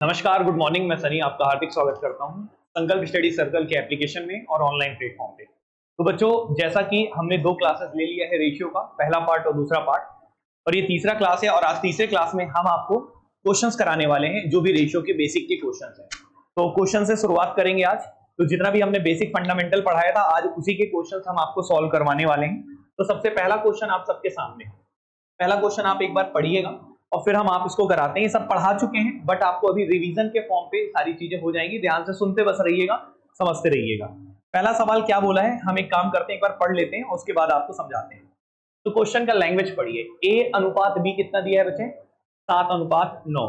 नमस्कार, good morning. मैं सनी आपका हार्दिक स्वागत करता हूं संकल्प स्टडी सर्कल के एप्लीकेशन में और ऑनलाइन प्लेटफॉर्म पे। तो बच्चों, जैसा कि हमने दो क्लासेस ले लिया है रेशियो का, पहला पार्ट और दूसरा पार्ट, और ये तीसरा क्लास है। और आज तीसरे क्लास में हम आपको क्वेश्चंस कराने वाले हैं जो भी रेशियो के बेसिक के क्वेश्चंस हैं। तो क्वेश्चन से शुरुआत करेंगे आज। तो जितना भी हमने बेसिक फंडामेंटल पढ़ाया था, आज उसी के क्वेश्चंस हम आपको सॉल्व करवाने वाले हैं। तो सबसे पहला क्वेश्चन आप सबके सामने है। पहला क्वेश्चन आप एक बार पढ़िएगा और फिर हम आप इसको कराते हैं। ये सब पढ़ा चुके हैं, बट आपको अभी रिवीजन के फॉर्म पे सारी चीजें हो जाएंगी। ध्यान से सुनते बस रहिएगा, समझते रहिएगा। पहला सवाल क्या बोला है, हम एक काम करते हैं, एक बार पढ़ लेते हैं और उसके बाद आपको समझाते हैं। तो क्वेश्चन का लैंग्वेज पढ़िए। ए अनुपात बी कितना दिया है बच्चे? 7:9।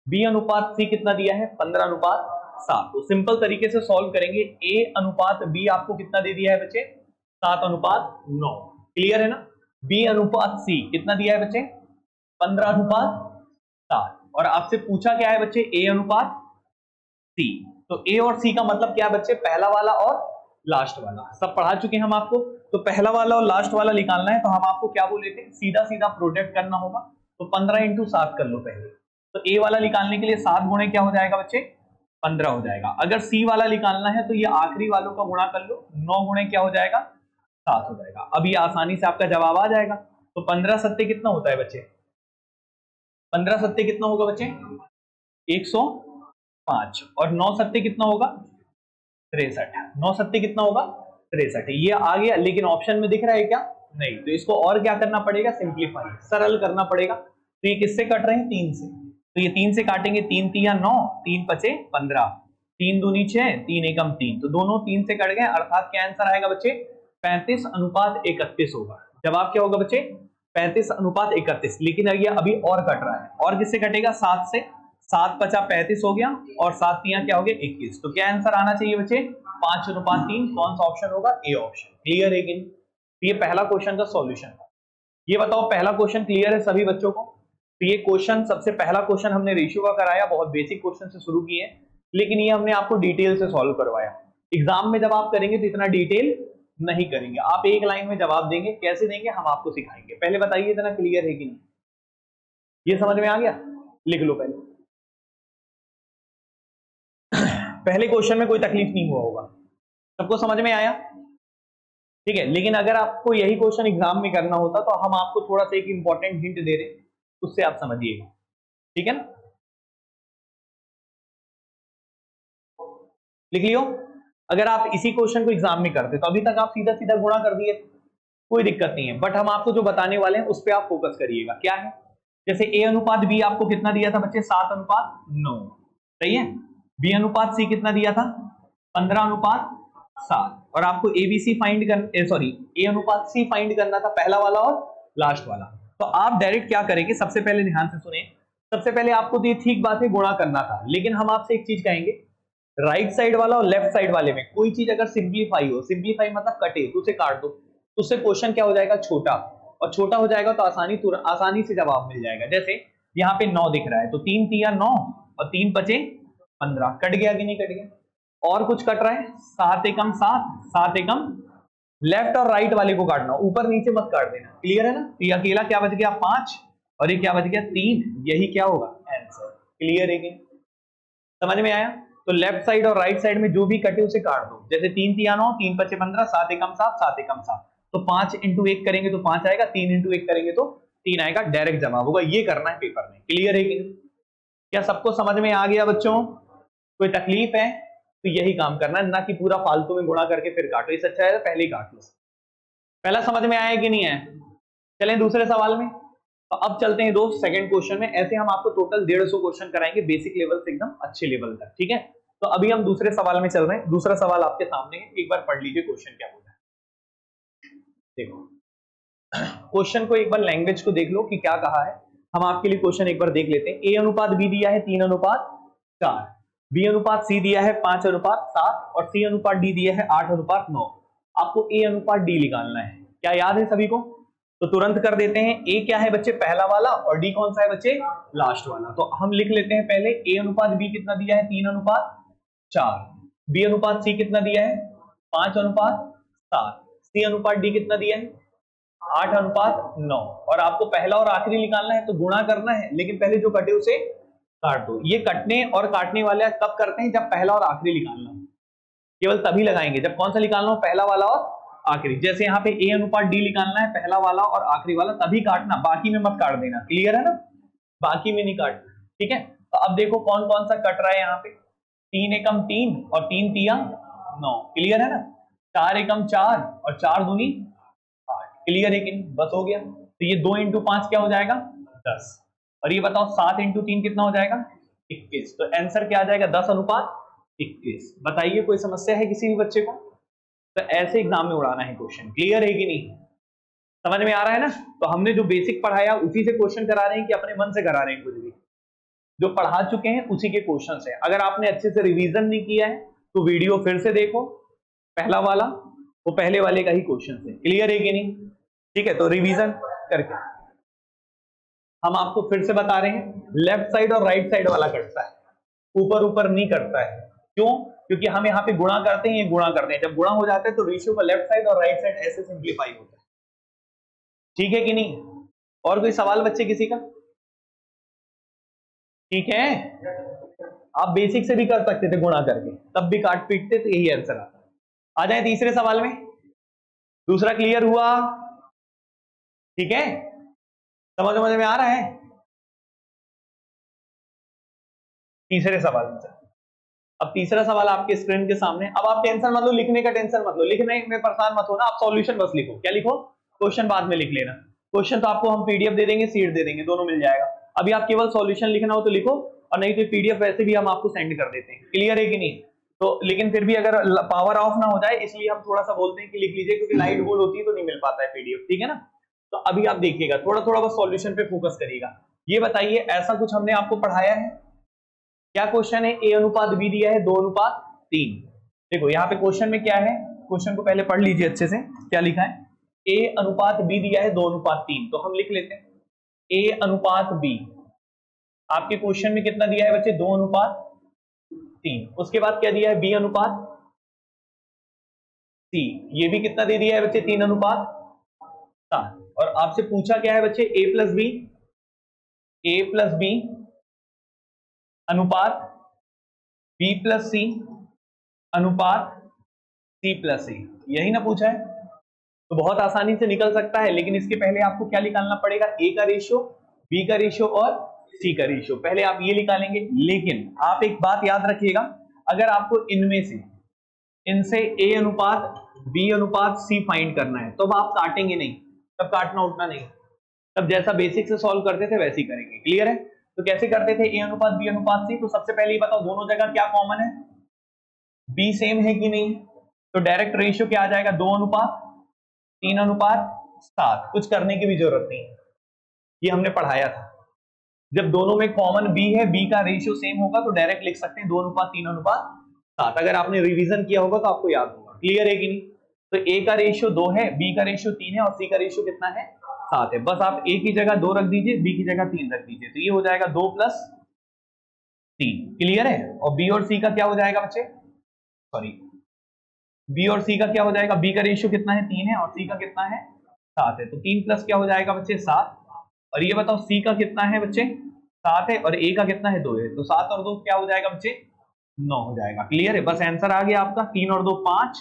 बी अनुपात सी कितना दिया है? 15:7। तो सिंपल तरीके से सॉल्व करेंगे। ए अनुपात बी आपको कितना दे दिया है बच्चे? 7:9। क्लियर है ना? बी अनुपात सी कितना दिया है बच्चे? 15:7। और आपसे पूछा क्या है बच्चे? ए अनुपात सी। तो ए और सी का मतलब क्या है बच्चे? पहला वाला और लास्ट वाला। सब पढ़ा चुके हैं हम आपको। तो पहला वाला और लास्ट वाला निकालना है, तो हम आपको क्या बोले थे? सीधा सीधा प्रोडक्ट करना होगा। तो 15 × 7 कर लो पहले। तो ए वाला निकालने के लिए 7 गुणे क्या हो जाएगा बच्चे? 15 हो जाएगा। अगर सी वाला निकालना है तो ये आखिरी वालों का गुणा कर लो। 9 गुणे क्या हो जाएगा? 7 हो जाएगा। अब ये आसानी से आपका जवाब आ जाएगा। तो 15 सत्ते कितना होता है बच्चे? 15 सत्ते कितना होगा बच्चे? 105। और 9 सत्ते कितना होगा? 63। 9 सत्ते कितना होगा? 63। ये आ गया, लेकिन ऑप्शन में दिख रहा है क्या? नहीं। तो इसको और क्या करना पड़ेगा? सिंप्लीफाई, सरल करना पड़ेगा। तो ये किससे कट रहे हैं? 3 से। तो ये 3 से काटेंगे। 3 तिया 9, 3 पचे 15, 3 दूनी 6, 3 एकम 3। तो दोनों 3 से कट गए, अर्थात क्या आंसर आएगा बच्चे? 35:31 होगा। जवाब क्या होगा बच्चे? 35:31। लेकिन ये अभी और कट रहा है। और किससे कटेगा? 7 से। 7 × 5 = 35 हो गया, और 7 × 3 क्या हो गया? 21। तो क्या आंसर आना चाहिए बच्चे? 5:3। कौन सा ऑप्शन होगा? A option. क्लियर है कि नहीं? ये पहला क्वेश्चन का सॉल्यूशन था। ये बताओ, पहला क्वेश्चन क्लियर है सभी बच्चों को? तो ये क्वेश्चन, सबसे पहला क्वेश्चन हमने रेशियो का कराया, बहुत बेसिक क्वेश्चन से शुरू किए, लेकिन ये हमने आपको डिटेल से सॉल्व करवाया। एग्जाम में जब आप करेंगे तो इतना डिटेल नहीं करेंगे, आप एक लाइन में जवाब देंगे। कैसे देंगे हम आपको सिखाएंगे। पहले बताइए इतना क्लियर है कि नहीं? ये समझ में आ गया? लिख लो पहले। पहले क्वेश्चन में कोई तकलीफ नहीं हुआ होगा, सबको समझ में आया? ठीक है। लेकिन अगर आपको यही क्वेश्चन एग्जाम में करना होता तो हम आपको थोड़ा सा एक इंपॉर्टेंट हिंट दे रहे हैं, उससे आप समझिएगा। ठीक है ना? लिख लियो। अगर आप इसी क्वेश्चन को एग्जाम में करते तो अभी तक आप सीधा सीधा गुणा कर दिए, कोई दिक्कत नहीं है। बट हम आपको जो बताने वाले हैं उस पर आप फोकस करिएगा। क्या है? जैसे ए अनुपात बी आपको कितना दिया था बच्चे? 7:9। सही है। बी अनुपात सी कितना दिया था? 15:7। और आपको एबीसी फाइंड कर, सॉरी, ए अनुपात सी फाइंड करना था, पहला वाला और लास्ट वाला। तो आप डायरेक्ट क्या करेंगे? सबसे पहले ध्यान से सुने। सबसे पहले आपको तो ये ठीक बात है, गुणा करना था, लेकिन हम आपसे एक चीज कहेंगे। राइट साइड वाला और लेफ्ट साइड वाले में कोई चीज अगर सिंप्लीफाई हो, सिंप्लीफाई मतलब कटे, तो उसे काट दो। तो उससे क्वेश्चन क्या हो जाएगा? छोटा। और छोटा हो जाएगा तो आसानी से जवाब मिल जाएगा। जैसे यहाँ पे 9 दिख रहा है, तो 3 तिया 9 और 3 पचे 15। कट गया कि नहीं कट गया? और कुछ कट रहा है? 7 एकम 7, 7 एकम, लेफ्ट और राइट वाले को काटना, ऊपर नीचे मत काट देना। क्लियर है ना? तो ये अकेला क्या बच गया? 5, और ये क्या बच गया? 3। यही क्या होगा? आंसर। क्लियर है कि? समझ में आया? तो लेफ्ट साइड और राइट साइड में जो भी कटे उसे काट दो। जैसे 3 तिया 9, 3 पचे 15, 7 एकम 7, 7 एकम 7। तो 5 × 1 करेंगे तो 5 आएगा, 3 × 1 करेंगे तो 3 आएगा। डायरेक्ट जवाब होगा। ये करना है पेपर में। क्लियर है कि? क्या सबको समझ में आ गया बच्चों? कोई तकलीफ है? तो यही काम करना है, ना कि पूरा फालतू में गुणा करके फिर काटो। इससे अच्छा है पहले ही काट लो। पहला समझ में आया कि नहीं है? चलें दूसरे सवाल में। तो अब चलते हैं दोस्त सेकंड क्वेश्चन में। ऐसे हम आपको टोटल 150 क्वेश्चन कराएंगे, बेसिक लेवल से एकदम अच्छे लेवल तक। ठीक है? तो अभी हम दूसरे सवाल में चल रहे हैं। दूसरा सवाल आपके सामने है, एक बार पढ़ लीजिए क्वेश्चन क्या बोला है। देखो क्वेश्चन को एक बार लैंग्वेज को देख लो कि क्या कहा है। हम आपके लिए क्वेश्चन एक बार देख लेते हैं। ए अनुपात बी दिया है 3:4, बी अनुपात सी दिया है 5:7 और सी अनुपात डी दिया है 8:9। आपको ए अनुपात डी निकालना है। क्या याद है सभी को? तो तुरंत कर देते हैं। ए क्या है बच्चे? पहला वाला, और डी कौन सा है बच्चे? लास्ट वाला। तो हम लिख लेते हैं पहले। ए अनुपात बी कितना दिया है? 3:4। बी अनुपात सी कितना दिया है? 5:7। सी अनुपात डी कितना दिया है? 8:9। और आपको पहला और आखिरी निकालना है, तो गुणा करना है, लेकिन पहले जो कटे उसे काट दो। ये कटने और काटने वाले कब करते हैं, जब पहला और आखिरी निकालना हो, केवल तभी लगाएंगे जब कौन सा निकालना हो, पहला वाला और आखिरी। जैसे यहाँ पे A अनुपात D निकालना है, पहला वाला और आखिरी वाला, तभी काटना, बाकी में मत काट देना। क्लियर है ना, बाकी में नहीं काटना। ठीक है, तो अब देखो कौन कौन सा कट रहा है यहाँ पे। 3 एकम 3 और 3 तिया 9। क्लियर है ना, 4 एकम 4 और 4 दूनी 8। क्लियर है कि नहीं, बस हो गया। तो ये 2 इंटू 5 क्या हो जाएगा 10। और ये बताओ 7 इंटू 3 कितना हो जाएगा 21। तो आंसर क्या आ जाएगा 10 अनुपात 21। बताइए कोई समस्या है किसी भी बच्चे को? तो ऐसे एग्जाम में उड़ाना है क्वेश्चन। क्लियर है कि नहीं, समझ में आ रहा है ना? तो हमने जो बेसिक पढ़ाया उसी से क्वेश्चन करा रहे हैं कि अपने मन से करा रहे हैं, कुछ भी जो पढ़ा चुके हैं उसी के क्वेश्चन है। अगर आपने अच्छे से रिवीजन नहीं किया है तो वीडियो फिर से देखो, पहला वाला वो पहले वाले का ही क्वेश्चन है। क्लियर है कि नहीं? ठीक है, तो रिवीजन करके हम आपको फिर से बता रहे हैं, लेफ्ट साइड और राइट साइड वाला कटता है, ऊपर ऊपर नहीं कटता है। क्यों? क्योंकि हम यहाँ पे गुणा करते हैं, ये गुणा करते हैं। जब गुणा हो जाता है तो रेशियो का लेफ्ट साइड और राइट साइड ऐसे सिंप्लीफाई होता है। ठीक है कि नहीं? और कोई सवाल बच्चे किसी का? ठीक है, आप बेसिक से भी कर सकते थे गुणा करके, तब भी काट पीटते तो यही आंसर आता। आ जाए तीसरे सवाल में। दूसरा क्लियर हुआ? ठीक है, समझ में आ रहा है? तीसरे सवाल में अब तीसरा सवाल आपके स्क्रीन के सामने। अब आप टेंशन मत लो, लिखने का टेंशन मत लो, लिखने में परेशान मत होना, आप सॉल्यूशन बस लिखो। क्या लिखो? क्वेश्चन बाद में लिख लेना। क्वेश्चन तो आपको हम पीडीएफ दे देंगे, सीट दे देंगे, दोनों मिल जाएगा। अभी आप केवल सॉल्यूशन लिखना हो तो लिखो, और नहीं तो पीडीएफ वैसे भी हम आपको सेंड कर देते हैं। क्लियर है कि नहीं? तो लेकिन फिर भी अगर पावर ऑफ ना हो जाए इसलिए हम थोड़ा सा बोलते हैं कि लिख लीजिए, क्योंकि लाइट गोल होती है तो नहीं मिल पाता है पीडीएफ। ठीक है ना? तो अभी आप देखिएगा, थोड़ा थोड़ा बस सॉल्यूशन पे फोकस करिएगा। ये बताइए, ऐसा कुछ हमने आपको पढ़ाया है? क्या क्वेश्चन है? A अनुपात B दिया है 2 अनुपात 3। देखो यहाँ पे क्वेश्चन में क्या है, क्वेश्चन को पहले पढ़ लीजिए अच्छे से। क्या लिखा है? A अनुपात B दिया है 2 अनुपात 3। तो हम लिख लेते हैं A अनुपात B। आपके क्वेश्चन में कितना दिया है बच्चे? 2 अनुपात 3। उसके बाद क्या दिया है? B अनुपात C। ये भी कितना दे दिया है बच्चे? 3 अनुपात 7। और आपसे पूछा क्या है बच्चे? A प्लस B अनुपात B प्लस C अनुपात C प्लस A। यही ना पूछा है? तो बहुत आसानी से निकल सकता है, लेकिन इसके पहले आपको क्या निकालना पड़ेगा? A का रेशियो, B का रेशियो और C का रेशियो। पहले आप ये निकालेंगे। लेकिन आप एक बात याद रखिएगा, अगर आपको इनमें से इनसे A अनुपात B अनुपात C फाइंड करना है तो अब आप काटेंगे नहीं, तब काटना उठना नहीं, तब जैसा बेसिक से सॉल्व करते थे वैसे ही करेंगे। क्लियर है? तो कैसे करते थे? A अनुपात B अनुपात C। तो सबसे पहले ये बताओ दोनों जगह क्या कॉमन है? B सेम है कि नहीं? तो डायरेक्ट रेशियो क्या आ जाएगा? 2 अनुपात 3 अनुपात 7। कुछ करने की भी जरूरत नहीं है, ये हमने पढ़ाया था। जब दोनों में कॉमन B है, B का रेशियो सेम होगा तो डायरेक्ट लिख सकते हैं 2 अनुपात 3 अनुपात 7। अगर आपने रिवीजन किया होगा तो आपको याद होगा। क्लियर है कि नहीं? तो A का रेशियो 2 है, B का रेशियो 3 है और C का रेशियो कितना है? 7 है। बस आप A की जगह 2 रख दीजिए, B की जगह 3 रख दीजिए, तो ये हो जाएगा 2 प्लस 3। क्लियर है? और B और C का क्या हो जाएगा बच्चे? सॉरी, B और C का क्या हो जाएगा? B का रेशियो कितना है? 3 है और C का कितना है? 7 है। तो 3 प्लस क्या हो जाएगा बच्चे? 7। और ये बताओ C का कितना है बच्चे? 7 है और A का कितना है? 2 है। तो 7 और 2 क्या हो जाएगा बच्चे? 9 हो जाएगा। क्लियर है? बस आंसर आ गया आपका। 3 और 2 5,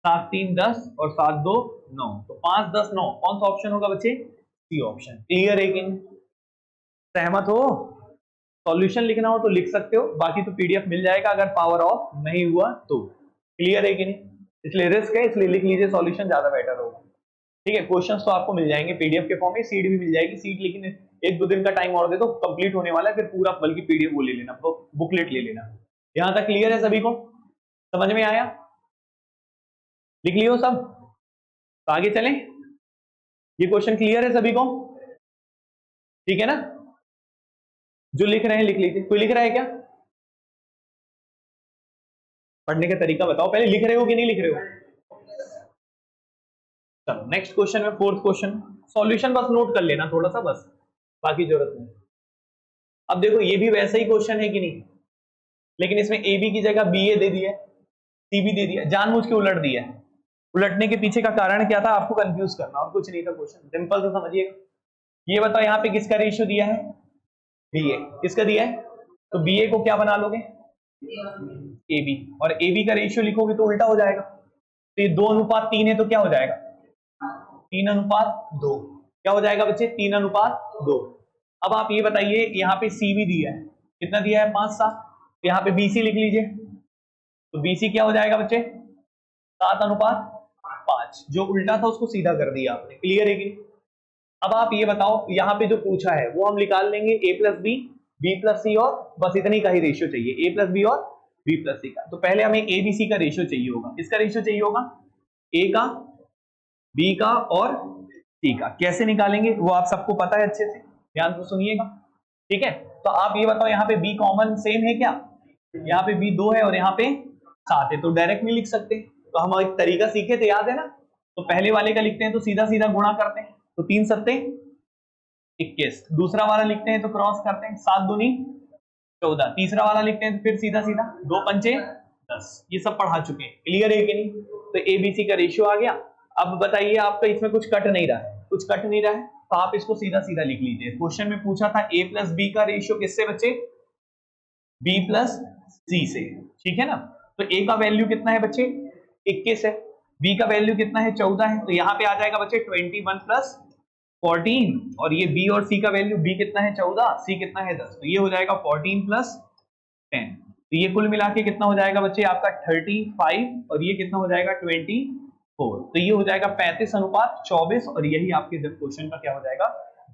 7 3 10 और 7 2 9। तो 5 10 9 कौन सा ऑप्शन होगा बच्चे? C option. क्लियर है कि नहीं? सहमत हो? सॉल्यूशन लिखना हो तो लिख सकते हो, बाकी तो पीडीएफ मिल जाएगा अगर पावर ऑफ नहीं हुआ तो। क्लियर है कि नहीं? इसलिए रिस्क है, इसलिए लिख लीजिए, सॉल्यूशन ज्यादा बेटर होगा। ठीक है, क्वेश्चंस तो आपको मिल जाएंगे पीडीएफ के फॉर्म में, सीट भी मिल जाएगी। सीट लेकिन 1-2 दिन का टाइम और दे दो, कंप्लीट होने वाला है, फिर पूरा बल्कि पीडीएफ वो ले लेना, बुकलेट ले लेना। यहां तक क्लियर है सभी को? समझ में आया? लिख लियो सब, तो आगे चलें। ये क्वेश्चन क्लियर है सभी को? ठीक है ना? जो लिख रहे हैं लिख लीजिए। कोई लिख रहा है क्या? पढ़ने का तरीका बताओ, पहले लिख रहे हो कि नहीं लिख रहे हो? चलो नेक्स्ट क्वेश्चन में, फोर्थ क्वेश्चन। सॉल्यूशन बस नोट कर लेना थोड़ा सा, बस बाकी जरूरत नहीं। अब देखो ये भी वैसा ही क्वेश्चन है कि नहीं, लेकिन इसमें ए बी की जगह बी ए दे दिया, सी बी दे दिया, जानबूझ के उलट दिया है। उलटने के पीछे का कारण क्या था? आपको कंफ्यूज करना, और कुछ नहीं था। क्वेश्चन सिंपल से समझिएगा। ये बताओ यहाँ पे किसका रेशियो दिया है? बी ए। किसका दिया है? तो बी ए को क्या बना लोगे, ए बी, और ए बी का रेशियो लिखोगे तो उल्टा हो जाएगा। तो ये 2:3 है तो क्या हो जाएगा 3:2। क्या हो जाएगा बच्चे 3:2। अब आप ये बताइए यहाँ पे सी भी दिया है, कितना दिया है 5:7, यहाँ पे बीसी लिख लीजिए, तो बीसी क्या हो जाएगा बच्चे 7:5। जो उल्टा था उसको सीधा कर दिया आपने, क्लियर है कि नहीं? अब आप ये बताओ यहाँ पे जो पूछा है वो हम निकाल लेंगे a प्लस बी प्लस सी, और बस इतनी का ही रेशियो चाहिए a प्लस बी और b प्लस सी का। तो पहले हमें a b c का रेशियो चाहिए होगा, किसका रेशियो चाहिए होगा a का, b का और c का। कैसे निकालेंगे वो आप सबको पता है अच्छे से, ध्यान से सुनिएगा, ठीक है? तो आप ये बताओ यहाँ पे b कॉमन सेम है क्या, यहाँ पे b 2 है और यहाँ पे 7 है, तो डायरेक्ट नहीं लिख सकते। तो हम एक तरीका सीखे थे, याद है ना? तो पहले वाले का लिखते हैं तो सीधा सीधा गुणा करते हैं, तो 3 सत्ते 21। दूसरा वाला लिखते हैं तो क्रॉस करते हैं, 7 दूनी 14। तीसरा वाला लिखते हैं तो फिर सीधा सीधा 2 पंचे 10। ये सब पढ़ा चुके हैं, क्लियर है कि नहीं? तो एबीसी का रेशियो आ गया। अब बताइए आपका इसमें कुछ कट नहीं रहा है, कुछ कट नहीं रहा है, तो आप इसको सीधा सीधा लिख लीजिए। क्वेश्चन में पूछा था a प्लस बी का रेशियो किससे बच्चे, b प्लस सी से, ठीक है ना? तो a का वैल्यू कितना है बच्चे 21 है, b का वैल्यू कितना है 14 है, तो यहाँ पे आ जाएगा बच्चे 21 प्लस 14, और ये b और c का वैल्यू, b कितना है 14, c कितना है 10, तो ये हो जाएगा 14 प्लस 10। तो ये कुल मिला के कितना हो जाएगा बच्चे आपका 35, और ये कितना हो जाएगा 24। तो ये हो जाएगा 35:24, और यही आपके जब क्वेश्चन का क्या हो जाएगा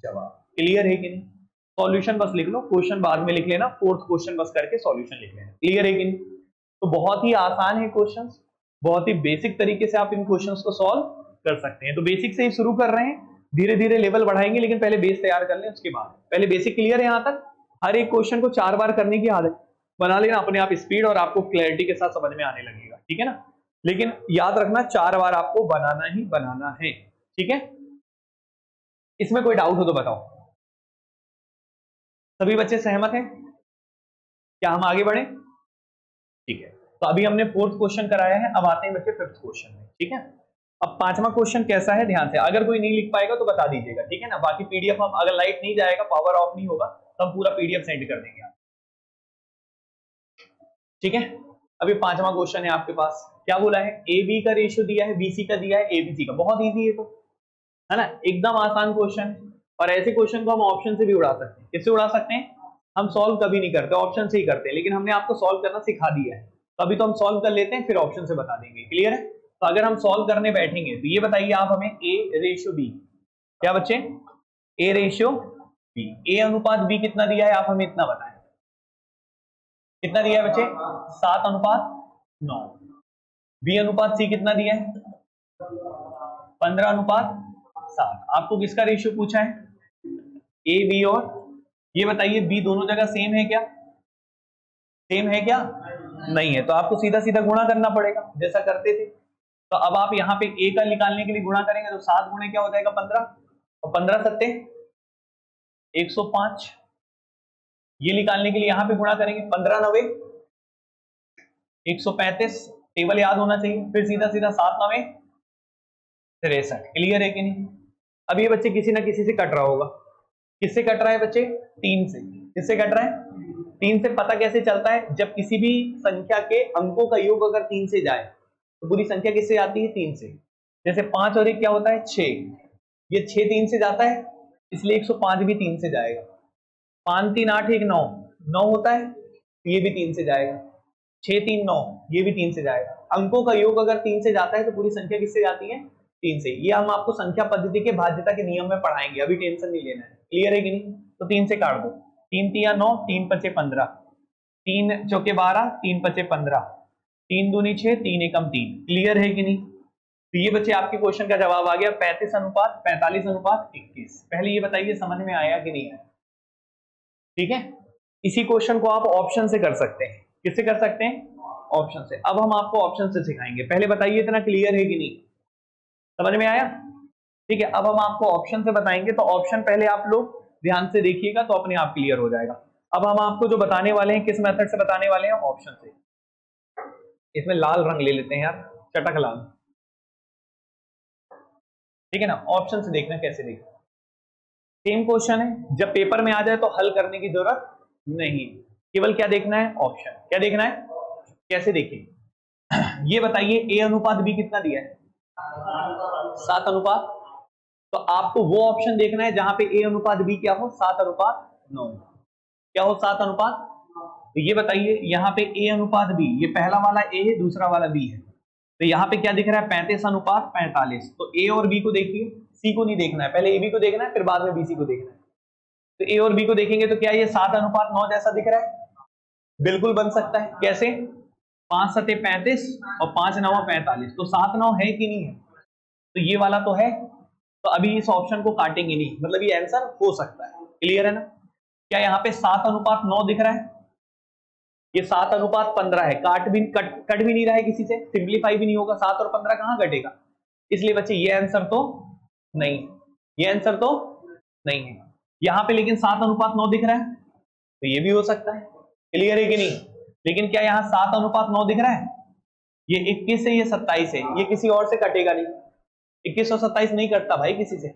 जवाब। क्लियर है कि नहीं? सॉल्यूशन बस लिख लो, क्वेश्चन बाद में लिख लेना, फोर्थ क्वेश्चन बस करके सॉल्यूशन लिख लेना। क्लियर है कि नहीं? तो बहुत ही आसान है क्वेश्चन, बहुत ही बेसिक तरीके से आप इन क्वेश्चंस को सॉल्व कर सकते हैं। तो बेसिक से ही शुरू कर रहे हैं, धीरे धीरे लेवल बढ़ाएंगे, लेकिन पहले बेस तैयार कर लें, उसके बाद पहले बेसिक क्लियर है। यहाँ तक हर एक क्वेश्चन को 4 बार करने की आदत बना लेना अपने आप, स्पीड और आपको क्लैरिटी के साथ समझ में आने लगेगा, ठीक है ना? लेकिन याद रखना 4 बार आपको बनाना ही बनाना है, ठीक है? इसमें कोई डाउट हो तो बताओ। सभी बच्चे सहमत हैं? क्या हम आगे बढ़े? ठीक है, तो अभी हमने 4th क्वेश्चन कराया है, अब आते हैं बच्चे 5th क्वेश्चन में, ठीक है? अब 5वां क्वेश्चन कैसा है ध्यान से, अगर कोई नहीं लिख पाएगा तो बता दीजिएगा, ठीक है ना? बाकी पीडीएफ हम, अगर लाइट नहीं जाएगा, पावर ऑफ नहीं होगा, तब पूरा पीडीएफ सेंड कर देंगे आप, ठीक है? अभी 5वां क्वेश्चन है आपके पास, क्या बोला है, ए बी का रेशियो दिया है, बीसी का दिया है, एबीसी का। बहुत इजी है तो, है ना? एकदम आसान क्वेश्चन, और ऐसे क्वेश्चन को हम ऑप्शन से भी उड़ा सकते हैं। किससे उड़ा सकते हैं? हम सॉल्व कभी नहीं करते, ऑप्शन से ही करते हैं, लेकिन हमने आपको सॉल्व करना सिखा दिया है, तो अभी तो हम सॉल्व कर लेते हैं, फिर ऑप्शन से बता देंगे। क्लियर है? तो अगर हम सॉल्व करने बैठेंगे तो ये बताइए आप हमें ए रेशियो बी, क्या बच्चे, ए रेशियो बी, ए अनुपात बी कितना दिया है आप हमें इतना बताएं, कितना दिया है बच्चे 7:9। बी अनुपात सी कितना दिया है 15:7। आपको किसका रेशियो पूछा है, ए बी, और ये बताइए बी दोनों जगह सेम है क्या, सेम है क्या, नहीं है, तो आपको सीधा सीधा गुणा करना पड़ेगा जैसा करते थे। तो अब आप यहाँ पे ए का निकालने के लिए गुणा करेंगे तो 7 गुणे क्या हो जाएगा 15, और 15 सत्ते 105। ये निकालने के लिए यहाँ पे गुणा करेंगे, 15 9 135, टेबल याद होना चाहिए, फिर सीधा सीधा 7 9 63। क्लियर है कि नहीं? अब ये बच्चे किसी ना किसी से कट रहा होगा, किससे कट रहा है बच्चे 3 से, किससे कट रहा है 3 से। पता कैसे चलता है, जब किसी भी संख्या के अंकों का योग अगर 3 से जाए तो पूरी संख्या किससे आती है 3 से। जैसे 5 और 1 क्या होता है 6, ये 6 3 से जाता है, इसलिए 105 भी 3 से जाएगा। 5 3 8 1 9, 9 होता है, ये भी 3 से जाएगा। 6 3 9, ये भी 3 से जाएगा। अंकों का योग अगर 3 से जाता है तो पूरी संख्या किससे जाती है 3 से। ये हम आपको संख्या पद्धति के भाज्यता के नियम में पढ़ाएंगे, अभी टेंशन नहीं लेना है। क्लियर है कि नहीं? तो 3 से काट दो, 3 3 9, 3 5 15, 3 चौके 12, 3 5 15, 3 दूनी 6, 3 एकम 3। क्लियर है कि नहीं? तो ये बच्चे आपके क्वेश्चन का जवाब आ गया 35:45:21। पहले ये बताइए समझ में आया कि नहीं आया? ठीक है, इसी क्वेश्चन को आप ऑप्शन से कर सकते हैं। किससे कर सकते हैं? ऑप्शन से। अब हम आपको ऑप्शन से सिखाएंगे, पहले बताइए इतना क्लियर है कि नहीं, समझ में आया? ठीक है, अब हम आपको ऑप्शन से बताएंगे, तो ऑप्शन पहले आप लोग ध्यान से देखिएगा तो अपने आप क्लियर हो जाएगा। अब हम आपको जो बताने वाले हैं किस मेथड से बताने वाले हैं, ऑप्शन से। इसमें लाल रंग ले लेते हैं यार, चटक लाल, ठीक है ना? ऑप्शन से देखना कैसे देखना। सेम क्वेश्चन है, जब पेपर में आ जाए तो हल करने की जरूरत नहीं, केवल क्या देखना है, ऑप्शन। क्या देखना है, कैसे देखें, ये बताइए ए अनुपात बी कितना दिया है, 7 अनुपात। तो आपको वो ऑप्शन देखना है जहां पे ए अनुपात बी क्या हो, 7 अनुपात 9, क्या हो, 7 अनुपात। तो ये बताइए यहाँ पे ए अनुपात बी, ये पहला वाला ए है, दूसरा वाला बी है, तो यहाँ पे क्या दिख रहा है, 35 अनुपात 45। तो ए और बी को देखिए, सी को नहीं देखना है, पहले ए बी को देखना है, फिर बाद में बी सी को देखना है। तो ए और बी को देखेंगे तो क्या ये 7 अनुपात 9 जैसा दिख रहा है, बिल्कुल बन सकता है। कैसे, 5 सते 35 और 5 9 45, तो 7 9 है कि नहीं है, तो ये वाला तो है, तो अभी इस ऑप्शन को काटेंगे नहीं, मतलब ये आंसर हो सकता है। क्लियर है ना। क्या यहाँ पे 7 अनुपात 9 दिख रहा है, ये 7 अनुपात 15 है, कट भी नहीं रहा है किसी से, सिंप्लीफाई भी नहीं होगा, 7 और 15 कहां घटेगा, इसलिए बच्चे ये आंसर तो नहीं, ये आंसर तो नहीं है। यहाँ पे लेकिन 7 अनुपात 9 दिख रहा है, तो ये भी हो सकता है। क्लियर है कि नहीं। लेकिन क्या यहाँ 7 अनुपात 9 दिख रहा है, ये 21 है, ये 27 है, ये किसी और से कटेगा नहीं, 21 और 27 नहीं कटता भाई किसी से,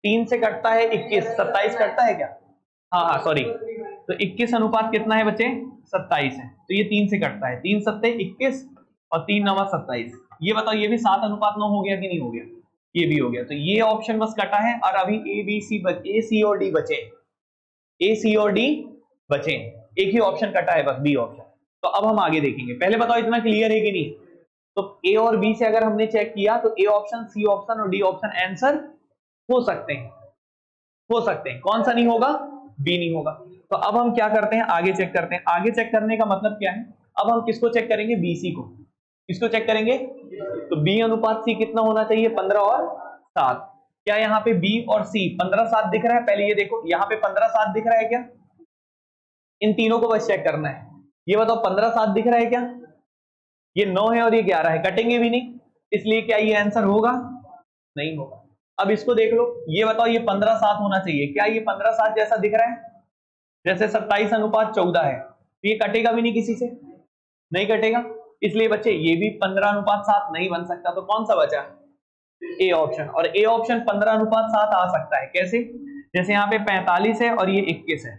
3 से कटता है 21, 27 कटता है क्या, हाँ सॉरी, तो 21 अनुपात कितना है बच्चे, 27 है, तो ये 3 से कटता है, 3 सत्ते 21 और 3 9 27। ये बताओ ये भी 7 अनुपात 9 हो गया कि नहीं हो गया, ये भी हो गया। तो ये ऑप्शन बस कटा है, और अभी ए बी सी ए सी और डी बचे, ए सी और डी बचे, एक ही ऑप्शन कटा है बस, बी ऑप्शन। तो अब हम आगे देखेंगे, पहले बताओ इतना क्लियर है कि नहीं। तो ए और बी से अगर हमने चेक किया तो ए ऑप्शन, सी ऑप्शन और डी ऑप्शन आंसर हो सकते हैं, हो सकते हैं, कौन सा नहीं होगा, बी नहीं होगा। तो अब हम क्या करते हैं, आगे चेक करते हैं। आगे चेक करने का मतलब क्या है, अब हम किसको चेक करेंगे, बीसी को, किसको चेक करेंगे, तो बी अनुपात सी कितना होना चाहिए, 15 और 7। क्या यहाँ पे बी और सी 15 7 दिख रहा है, पहले ये देखो यहाँ पे 15 7 दिख रहा है क्या, इन तीनों को बस चेक करना है। ये बताओ 15 7 दिख रहा है क्या, ये 9 है और ये 11 है, कटेंगे भी नहीं, इसलिए क्या ये आंसर होगा, नहीं होगा। अब इसको देख लो, ये बताओ ये 15 7 होना चाहिए, क्या ये 15 7 जैसा दिख रहा है, जैसे 27 अनुपात 14 है, तो ये कटेगा भी नहीं किसी से, नहीं कटेगा, इसलिए बच्चे ये भी 15 अनुपात 7 नहीं बन सकता। तो कौन सा बचा, ए ऑप्शन। और ए ऑप्शन 15 अनुपात 7 आ सकता है, कैसे, जैसे यहाँ पे 45 है और ये 21 है,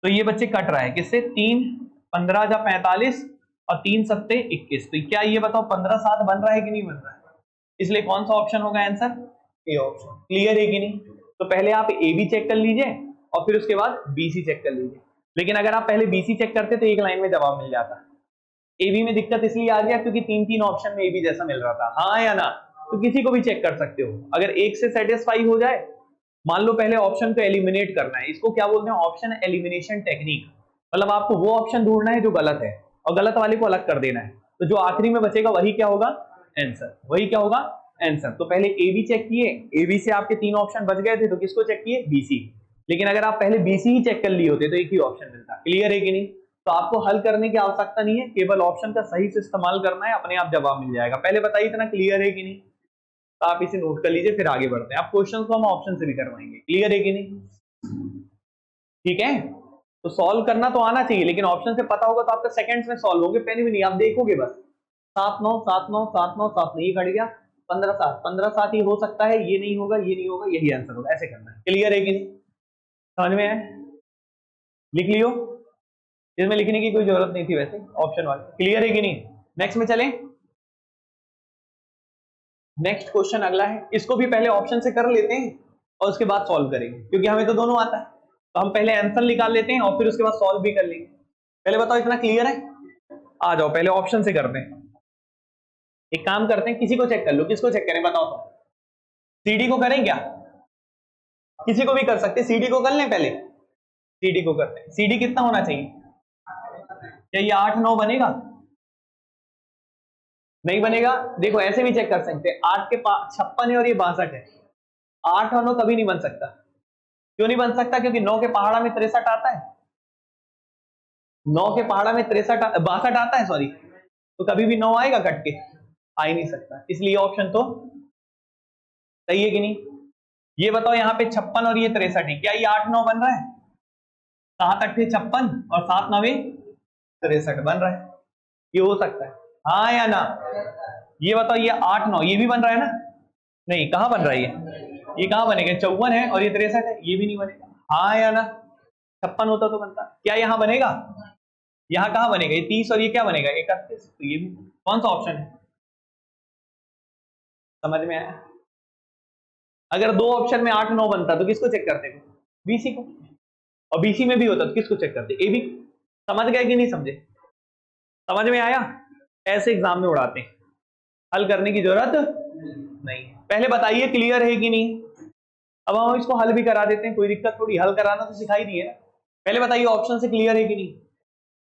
तो ये बच्चे कट रहा है किससे, 3 15 जा 45 और 3 सत्ते 21, तो क्या ये बताओ 15 7 बन रहा है कि नहीं बन रहा है, इसलिए कौन सा ऑप्शन होगा आंसर, ए ऑप्शन। क्लियर है कि नहीं। तो पहले आप ए बी चेक कर लीजिए और फिर उसके बाद बी सी चेक कर लीजिए, लेकिन अगर आप पहले बी सी चेक करते तो एक लाइन में जवाब मिल जाता। ए बी में दिक्कत इसलिए आ गया क्योंकि 3 ऑप्शन में ए बी जैसा मिल रहा था, हाँ या ना, तो किसी को भी चेक कर सकते हो, अगर एक से सेटिस्फाई हो जाए, मान लो पहले ऑप्शन को एलिमिनेट करना है, इसको क्या बोलते हैं, ऑप्शन एलिमिनेशन टेक्निक, मतलब आपको वो ऑप्शन ढूंढना है जो गलत है और गलत वाले को अलग कर देना है, तो जो आखिरी में बचेगा वही क्या होगा, आंसर, वही क्या होगा, आंसर। तो पहले ए बी चेक किए, ए बी से आपके 3 ऑप्शन बच गए थे, तो किसको चेक किए, बी सी, लेकिन अगर आप पहले बी सी ही चेक कर लिए होते तो एक ही ऑप्शन मिलता। क्लियर है कि नहीं। तो आपको हल करने की आवश्यकता नहीं है, केवल ऑप्शन का सही से इस्तेमाल करना है, अपने आप जवाब मिल जाएगा। पहले बताइए इतना क्लियर है कि नहीं, तो आप इसे नोट कर लीजिए, फिर आगे बढ़ते हैं। आप क्वेश्चन को हम ऑप्शन से भी करवाएंगे। क्लियर है कि नहीं, ठीक है। तो सॉल्व करना तो आना चाहिए, लेकिन ऑप्शन से पता होगा तो आपका सेकंड्स में सॉल्व होंगे, पेन भी नहीं, आप देखोगे बस 7 9 7 9 7 9 7 नहीं कट गया, 15 7 15 7 ही हो सकता है, ये नहीं होगा, ये नहीं होगा, यही आंसर होगा, ऐसे करना है। क्लियर है कि नहीं, समझ में आए, लिख लियो, इसमें लिखने की कोई जरूरत नहीं थी वैसे ऑप्शन वाले। क्लियर है कि नहीं। नेक्स्ट में चलें, नेक्स्ट क्वेश्चन अगला है, इसको भी पहले ऑप्शन से कर लेते हैं और उसके बाद सॉल्व करेंगे, क्योंकि हमें तो दोनों आता है, तो हम पहले आंसर निकाल लेते हैं और फिर उसके बाद सॉल्व भी कर लेंगे। पहले बताओ इतना क्लियर है, आ जाओ पहले ऑप्शन से करते हैं। एक काम करते हैं, किसी को चेक कर लो, किसको चेक करें बताओ, तो सीडी को करें क्या, किसी को भी कर सकते, सीडी को कर लें, पहले सीडी को करते हैं। सीडी कितना होना चाहिए, क्या ये 8 9 बनेगा, नहीं बनेगा, देखो ऐसे भी चेक कर सकते हैं, 8 के 56 है और ये 62 है, 8 और 9 कभी नहीं बन सकता। क्यों नहीं बन सकता, क्योंकि 9 के पहाड़ा में 63 आता है, 9 के पहाड़ा में 62 आता है, सॉरी, तो कभी भी 9 आएगा कट के, आ ही नहीं सकता, इसलिए ऑप्शन तो सही है कि नहीं। ये बताओ यहाँ पे 56 और ये 63 है, क्या ये 8 9 बन रहा है, 7 8 56 और 7 9 63 बन रहा है, ये हो सकता है, हाँ या ना। ये बताओ ये 8 9 ये भी बन रहा है ना, नहीं, कहां बन रहा है ये कहां बनेगा, 54 है और ये 63 है, ये भी नहीं बनेगा, हाँ या ना। 56 होता तो बनता, क्या यहाँ बनेगा? यहाँ कहाँ बनेगा? ये 30 और ये क्या बनेगा? 31। तो ये भी कौन सा ऑप्शन है? समझ में आया? अगर दो ऑप्शन में 8 9 बनता तो किसको चेक करते थे? बीसी को। और बीसी में भी होता तो किसको चेक करते? A B. समझ गए कि नहीं समझे? समझ में आया? ऐसे एग्जाम में उड़ाते हैं, हल करने की जरूरत नहीं। पहले बताइए क्लियर है कि नहीं। अब हम इसको हल भी करा देते हैं, कोई दिक्कत थोड़ी, हल कराना तो सिखाई दिए ना। पहले बताइए ऑप्शन से क्लियर है कि नहीं।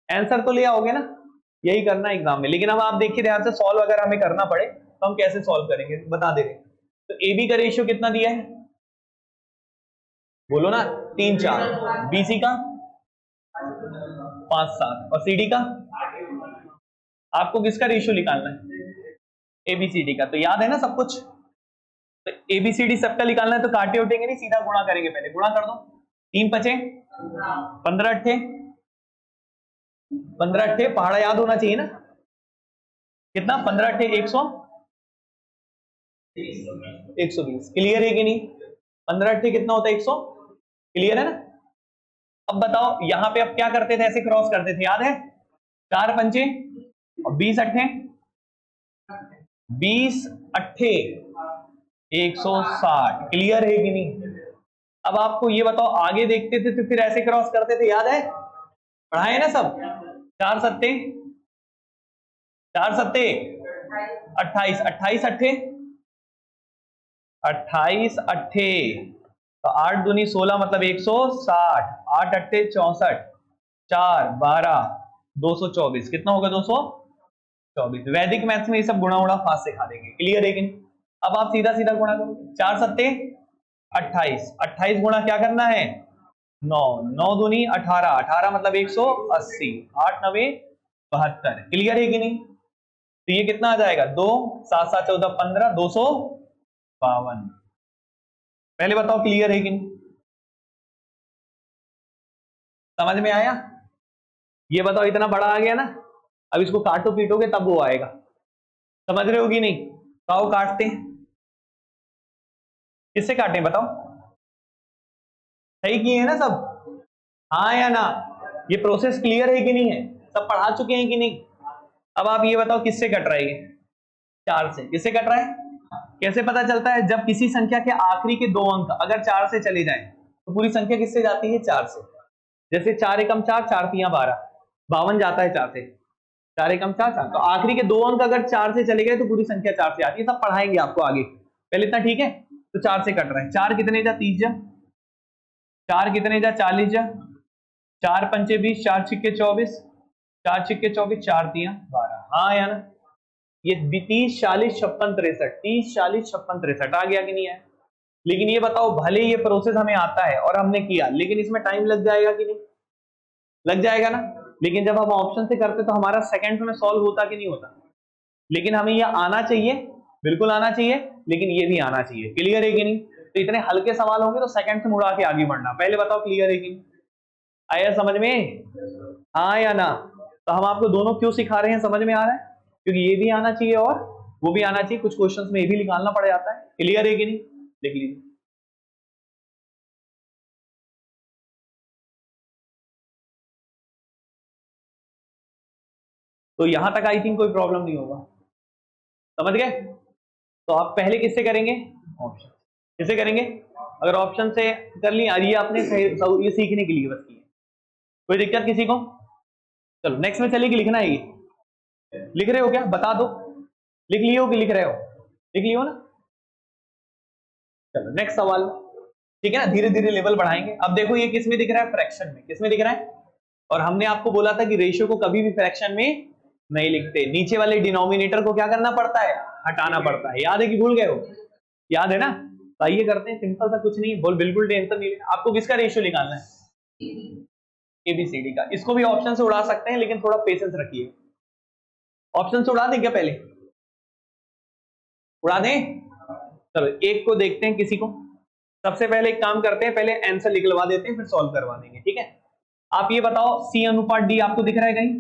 आंसर तो ले आओगे ना, यही करना एग्जाम में। लेकिन अब आप देखिए ध्यान से, सॉल्व अगर हमें करना पड़े तो हम कैसे सॉल्व करेंगे बता दे रहे। तो ए बी का रेशियो कितना दिया है? बोलो ना, 3 4। बीसी का 5 7 और सीडी का? आपको किसका रेशियो निकालना है? एबीसीडी का। तो याद है ना सब कुछ। तो एबीसीडी सबका निकालना है तो काटे उठेंगे नहीं, सीधा गुणा करेंगे। पहले गुणा कर दो, 3 5 15 8 15 8 पहाड़ा याद होना चाहिए ना। कितना? 15 8 100 120। क्लियर है कि नहीं? 15 8 कितना होता है? 100। क्लियर है ना? अब बताओ यहाँ पे अब क्या करते थे? ऐसे क्रॉस करते थे, याद है? 4 पंचे और 20 अट्ठे 20 अट्ठे 160। क्लियर है कि नहीं? अब आपको ये बताओ, आगे देखते थे तो फिर ऐसे क्रॉस करते थे, याद है? पढ़ाए ना सब। 4 सत्ते 28 28 अट्ठे 28 अट्ठे तो 8 दूनी 16 मतलब 160। 8 अट्ठे 64 4 12 224। कितना होगा? 224। वैदिक मैथ्स में ये सब गुणा उड़ा फास्ट सिखा देंगे। क्लियर है कि नहीं? अब आप सीधा सीधा गुणा करो। 4 सत्ते 28 28 गुणा क्या करना है? 9 9 दूनी 18 18 मतलब 180। 8 9 72। क्लियर है कि नहीं? तो ये कितना आ जाएगा? 2 7 7 14 15 252। पहले बताओ क्लियर है कि नहीं? समझ में आया? ये बताओ, इतना बड़ा आ गया ना, अब इसको काटो पीटोगे तब वो आएगा। समझ रहे हो कि नहीं? तो काटते हैं, किससे काटें बताओ? सही किए हैं ना सब? हाँ या ना? ये प्रोसेस क्लियर है कि नहीं है? सब पढ़ा चुके हैं कि नहीं? अब आप ये बताओ किससे कट रहा है ये? 4 से। किससे कट रहा है? कैसे पता चलता है? जब किसी संख्या के आखिरी के 2 अंक अगर 4 से चले जाएं तो पूरी संख्या किससे जाती है? 4 से। जैसे 4 एकम 4 4 तियां 12 52 जाता है 4 से। 4 एकम 4 4 तो आखिरी के 2 अंक अगर 4 से चले गए तो पूरी संख्या 4 से आती है। सब पढ़ाएंगे आपको आगे, पहले इतना ठीक है। तो 4 से कट रहा है। 4 कितने जा? 30 जा। 4 कितने जा? 40 जा। 4 पंचे 20 4 छिक्के 24 4 छिक्के 24 4 तियां 12। हाँ या ना? ये 30 40 56 63 30 40 56 63 आ गया कि नहीं है? लेकिन ये बताओ, भले ये प्रोसेस हमें आता है और हमने किया, लेकिन इसमें टाइम लग जाएगा कि नहीं? लग जाएगा ना। लेकिन जब हम ऑप्शन से करते तो हमारा सेकंड्स में सॉल्व होता कि नहीं होता? लेकिन हमें ये आना चाहिए, बिल्कुल आना चाहिए, लेकिन ये भी आना चाहिए। क्लियर है कि नहीं? तो इतने हल्के सवाल होंगे तो सेकंड से मुड़ा के आगे बढ़ना। पहले बताओ क्लियर है कि नहीं? आया समझ में? हाँ या ना? तो हम आपको दोनों क्यों सिखा रहे हैं, समझ में आ रहा है? क्योंकि ये भी आना चाहिए और वो भी आना चाहिए। कुछ क्वेश्चंस में ये भी निकालना पड़ जाता है। क्लियर है कि नहीं? देख लीजिए। तो यहां तक आई थिंक कोई प्रॉब्लम नहीं होगा। समझ गए? तो आप पहले किससे करेंगे? ऑप्शन। किससे करेंगे? अगर ऑप्शन से कर ली, ये आपने ये सीखने के लिए बस की है। कोई दिक्कत किसी को? चलो नेक्स्ट में चलिए कि लिखना है। ये लिख रहे हो क्या? बता दो। लिख लियो कि लिख रहे हो? लिख लियो ना? चलो नेक्स्ट सवाल। ठीक है ना, धीरे धीरे लेवल बढ़ाएंगे। अब देखो ये किस में दिख रहा है? फ्रैक्शन में। किस में दिख रहा है? और हमने आपको बोला था कि रेशियो को कभी भी फ्रैक्शन में नहीं लिखते। नीचे वाले डिनोमिनेटर को क्या करना पड़ता है? हटाना पड़ता है। याद है कि भूल गए हो? याद है ना? तो आइए करते हैं, सिंपल सा, कुछ नहीं, बोल बिल्कुल टेंशन नहीं लेना। आपको किसका रेशियो निकालना है? एबीसीडी का। इसको भी ऑप्शन से उड़ा सकते हैं, लेकिन थोड़ा पेशेंस रखिए। ऑप्शन से उड़ा दें क्या? पहले उड़ा दें? चलो एक को देखते हैं, किसी को। सबसे पहले एक काम करते हैं, पहले आंसर निकलवा देते हैं, फिर सॉल्व करवा देंगे। ठीक है? आप ये बताओ, सी अनुपात डी आपको दिख रहा है कहीं?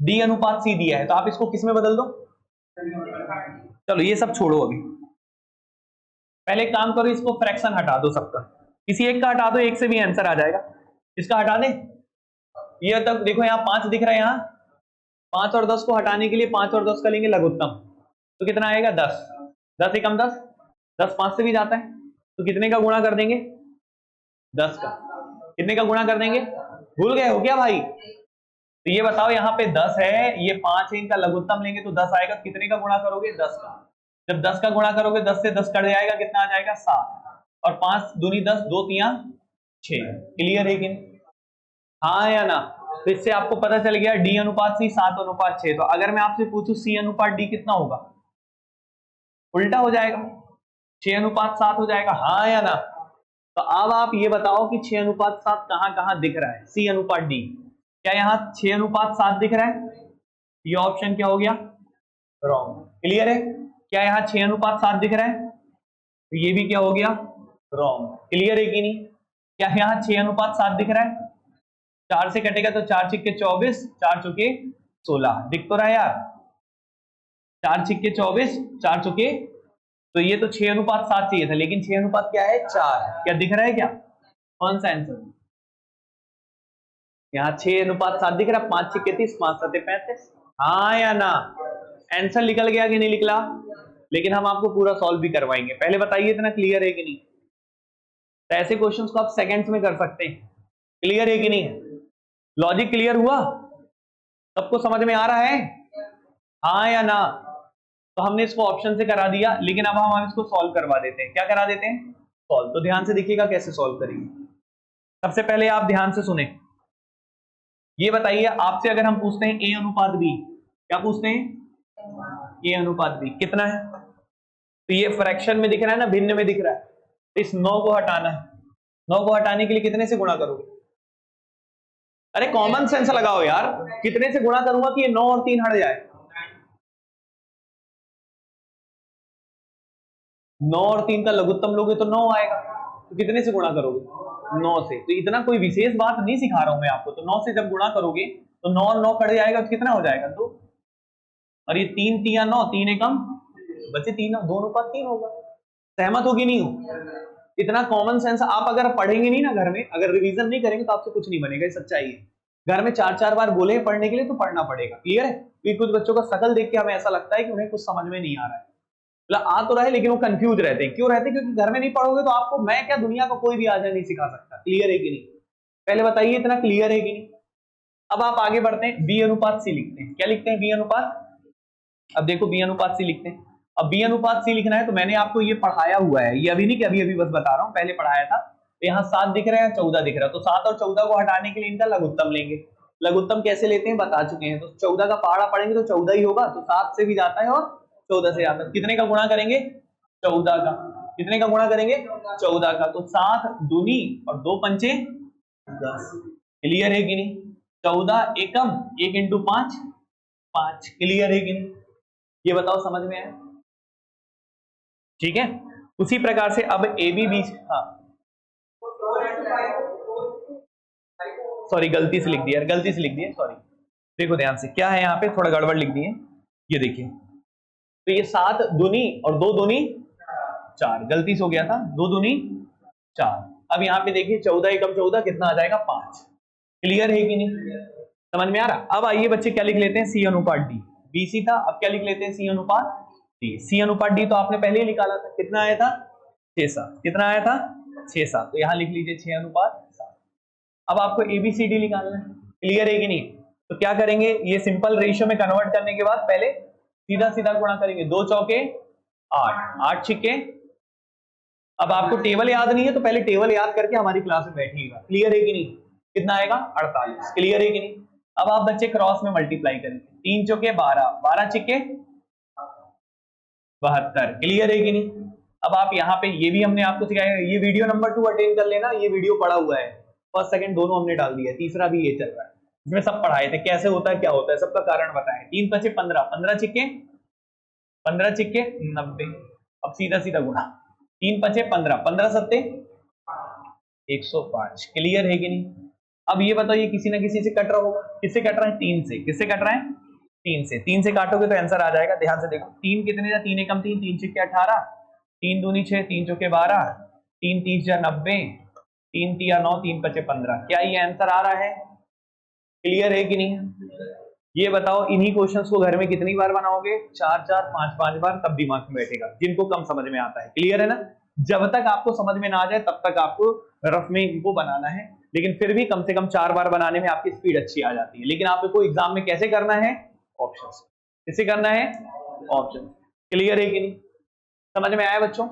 डी अनुपात सी दिया है, तो आप इसको किस में बदल दो? चलो ये सब छोड़ो, अभी पहले काम करो, इसको फ्रैक्शन हटा दो सबका। किसी एक का हटा दो, एक से भी आंसर आ जाएगा। इसका हटा दे, ये तक देखो यहाँ 5 दिख रहा है, यहाँ 5 और 10 को हटाने के लिए 5 और 10 का लेंगे लघुत्तम, तो कितना आएगा 10, 10 एकम 10, 10 5 से भी जाता है, तो कितने का गुणा कर देंगे 10 का, कितने का गुणा कर देंगे, भूल गए हो क्या भाई? तो ये बताओ यहाँ पे 10 है, ये 5 है, इनका लघुत्तम लेंगे तो 10 आएगा, कितने का गुणा करोगे 10 का, जब 10 का गुणा करोगे 10 से 10 कट जाएगा, कितना आ जाएगा 7, और 5 दूनी 10, 2 तिया 6, क्लियर है कि नहीं? हाँ या ना? तो इससे आपको पता चल गया डी अनुपात सी 7 अनुपात 6। तो अगर मैं आपसे पूछूं सी अनुपात डी कितना होगा, उल्टा हो जाएगा, 6 अनुपात 7 हो जाएगा, हाँ या ना? तो अब आप ये बताओ कि 6 अनुपात 7 कहां कहां दिख रहा है, सी अनुपात डी, क्या यहाँ 6 अनुपात 7 दिख रहा है? ये ऑप्शन क्या हो गया, रॉन्ग, क्लियर है? क्या यहाँ 6 अनुपात 7 दिख रहा है? तो ये भी क्या हो गया, रॉन्ग, क्लियर है कि नहीं? क्या यहाँ 6 अनुपात 7 दिख रहा है? 4 से कटेगा तो 4 छिक्के 24, 4 चुके 16, दिख तो रहा है यार, 4 छिक्के 24, 4 चुके, तो ये तो 6 अनुपात 7 चाहिए था, लेकिन 6 अनुपात क्या है 4, क्या दिख रहा है, क्या कौन सा आंसर? यहाँ 6 अनुपात 7 दिख रहा है, 5 छिक्के 30, 5 सत्ते 35, हाँ या ना? आंसर निकल गया कि नहीं निकला? लेकिन हम आपको पूरा सॉल्व भी करवाएंगे, पहले बताइए इतना क्लियर है कि नहीं? तो ऐसे क्वेश्चंस को आप सेकंड्स में कर सकते हैं, क्लियर है कि नहीं? लॉजिक क्लियर हुआ, सबको समझ में आ रहा है, हाँ या ना? तो हमने इसको ऑप्शन से करा दिया, लेकिन अब हम इसको सॉल्व करवा देते हैं, क्या करा देते हैं, सॉल्व। तो ध्यान से देखिएगा कैसे सॉल्व करेंगे। सबसे पहले आप ध्यान से सुने, ये बताइए आपसे अगर हम पूछते हैं ए अनुपात बी, क्या पूछते हैं, ए अनुपात बी कितना है? तो ये फ्रैक्शन में दिख रहा है ना, भिन्न में दिख रहा है, तो इस 9 को हटाना है, 9 को हटाने के लिए कितने से गुणा करोगे? अरे कॉमन सेंस लगाओ यार, कितने से गुणा करूंगा कि ये 9 और 3 हट जाए? 9 और 3 का लघुत्तम लोगे तो 9 आएगा, तो कितने से गुणा करोगे? 9 से। तो इतना कोई विशेष बात नहीं सिखा रहा हूं मैं आपको, तो 9 से जब गुणा करोगे तो 9 और 9 कट जाएगा, तो कितना हो जाएगा 2, और ये 3 तिया 9, 3 एकम बचे 3, 2 अनुपात 3 होगा। सहमत होगी नहीं हो? इतना कॉमन सेंस आप अगर पढ़ेंगे नहीं ना घर में, अगर रिवीजन नहीं करेंगे तो आपसे कुछ नहीं बनेगा, ये सच्चाई है। घर में 4-4 बार बोले पढ़ने के लिए तो पढ़ना पड़ेगा, क्लियर है? क्योंकि कुछ बच्चों का शकल देख के हमें ऐसा लगता है कि उन्हें कुछ समझ में नहीं आ रहा है, मतलब आ तो रहे लेकिन वो कंफ्यूज रहते हैं। क्यों रहते हैं? क्योंकि घर में नहीं पढ़ोगे तो आपको मैं क्या दुनिया का कोई भी आ जाए नहीं सिखा सकता, क्लियर है कि नहीं? पहले बताइए इतना क्लियर है कि नहीं? अब आप आगे बढ़ते हैं, बी अनुपात सी लिखते हैं, क्या लिखते हैं, बी अनुपात। अब देखो बी अनुपात सी लिखते हैं, अब बी अनुपात सी लिखना है तो मैंने आपको ये पढ़ाया हुआ है, ये अभी नहीं कि अभी अभी बस बता रहा हूं, पहले पढ़ाया था। तो यहाँ 7 दिख रहा है, 14 दिख रहा है, तो 7 और 14 को हटाने के लिए इनका लघुत्तम लेंगे। लघुत्तम कैसे लेते हैं बता चुके हैं, तो 14 का पहाड़ा पढ़ेंगे तो 14 ही होगा, तो 7 से भी जाता है और 14 से जाता है, कितने का गुणा करेंगे 14 का, कितने का गुणा करेंगे 14 का, तो 7 दूनी और 2 पंचे 10, क्लियर है कि नहीं? 14 एकम 1 इंटू 5 5, क्लियर है कि नहीं? ये बताओ समझ में आया? ठीक है, उसी प्रकार से अब ए बी बी, हाँ सॉरी गलती से लिख दिया, गलती से लिख दिया, सॉरी। देखो ध्यान से क्या है, यहाँ पे थोड़ा गड़बड़ लिख दी है, ये देखिए, तो ये 7 दूनी और 2 दूनी 4, गलती से हो गया था, 2 दूनी 4। अब यहाँ पे देखिए 14 एकम 14 कितना आ जाएगा 5, क्लियर है कि नहीं? समझ में आ रहा? अब आइए बच्चे क्या लिख लेते हैं, सी अनुपात डी, बी सी था, अब क्या लिख लेते हैं सी अनुपात डी। सी अनुपात डी तो आपने पहले ही निकाला था, कितना आया था 6-7, कितना आया था 6-7, तो यहाँ लिख लीजिए 6 अनुपात 7। अब आपको एबीसीडी निकालना है, क्लियर है कि नहीं? तो क्या करेंगे, ये सिंपल रेशियो में कन्वर्ट करने के बाद पहले सीधा सीधा गुणा करेंगे, 2 चौके 8, 8 छिक्के। अब आपको टेबल याद नहीं है तो पहले टेबल याद करके हमारी क्लास में बैठिएगा, क्लियर है कि नहीं? कितना आएगा 48, क्लियर है कि नहीं? अब आप बच्चे क्रॉस में मल्टीप्लाई करेंगे, 3 चौके 12, 12 छिक्के 72, क्लियर है कि नहीं? अब आप यहाँ पे ये भी हमने आपको सिखाया, ये वीडियो नंबर 2 अटेंड कर लेना, ये वीडियो पड़ा हुआ है, फर्स्ट सेकंड दोनों हमने डाल दिया, तीसरा भी ये चल रहा है, इसमें सब पढ़ाए थे कैसे होता है क्या होता है, सबका कारण बताएं। 3 पचे 15, 15 छिक्के 90, अब सीधा सीधा गुणा, 3 पचे 15, 15 सत्ते 105, क्लियर है कि नहीं? अब ये बताओ ये किसी ना किसी से कट रहा होगा, किससे कट रहा है 3 से, किससे कट रहा है 3 से, 3 से काटोगे तो आंसर आ जाएगा, ध्यान से देखो 3 कितने जा, 3 एकम 3, 3 छिक्के 18, 3 दूनी 6, 3 चौके 12, 3 30 जा 90, 3 तिया 9, 3 पचे 15। क्या ये आंसर आ रहा है? क्लियर है कि नहीं? ये बताओ इन्हीं क्वेश्चंस को घर में कितनी बार बनाओगे? 4 4 5 5 बार, तब दिमाग में बैठेगा, जिनको कम समझ में आता है। क्लियर है ना? जब तक आपको समझ में ना आ जाए तब तक आपको रफ में इनको बनाना है, लेकिन फिर भी कम से कम 4 बार बनाने में आपकी स्पीड अच्छी आ जाती है। लेकिन आपको एग्जाम में कैसे करना है? ऑप्शन से। कैसे करना है? ऑप्शन। क्लियर है कि नहीं? समझ में आया बच्चों?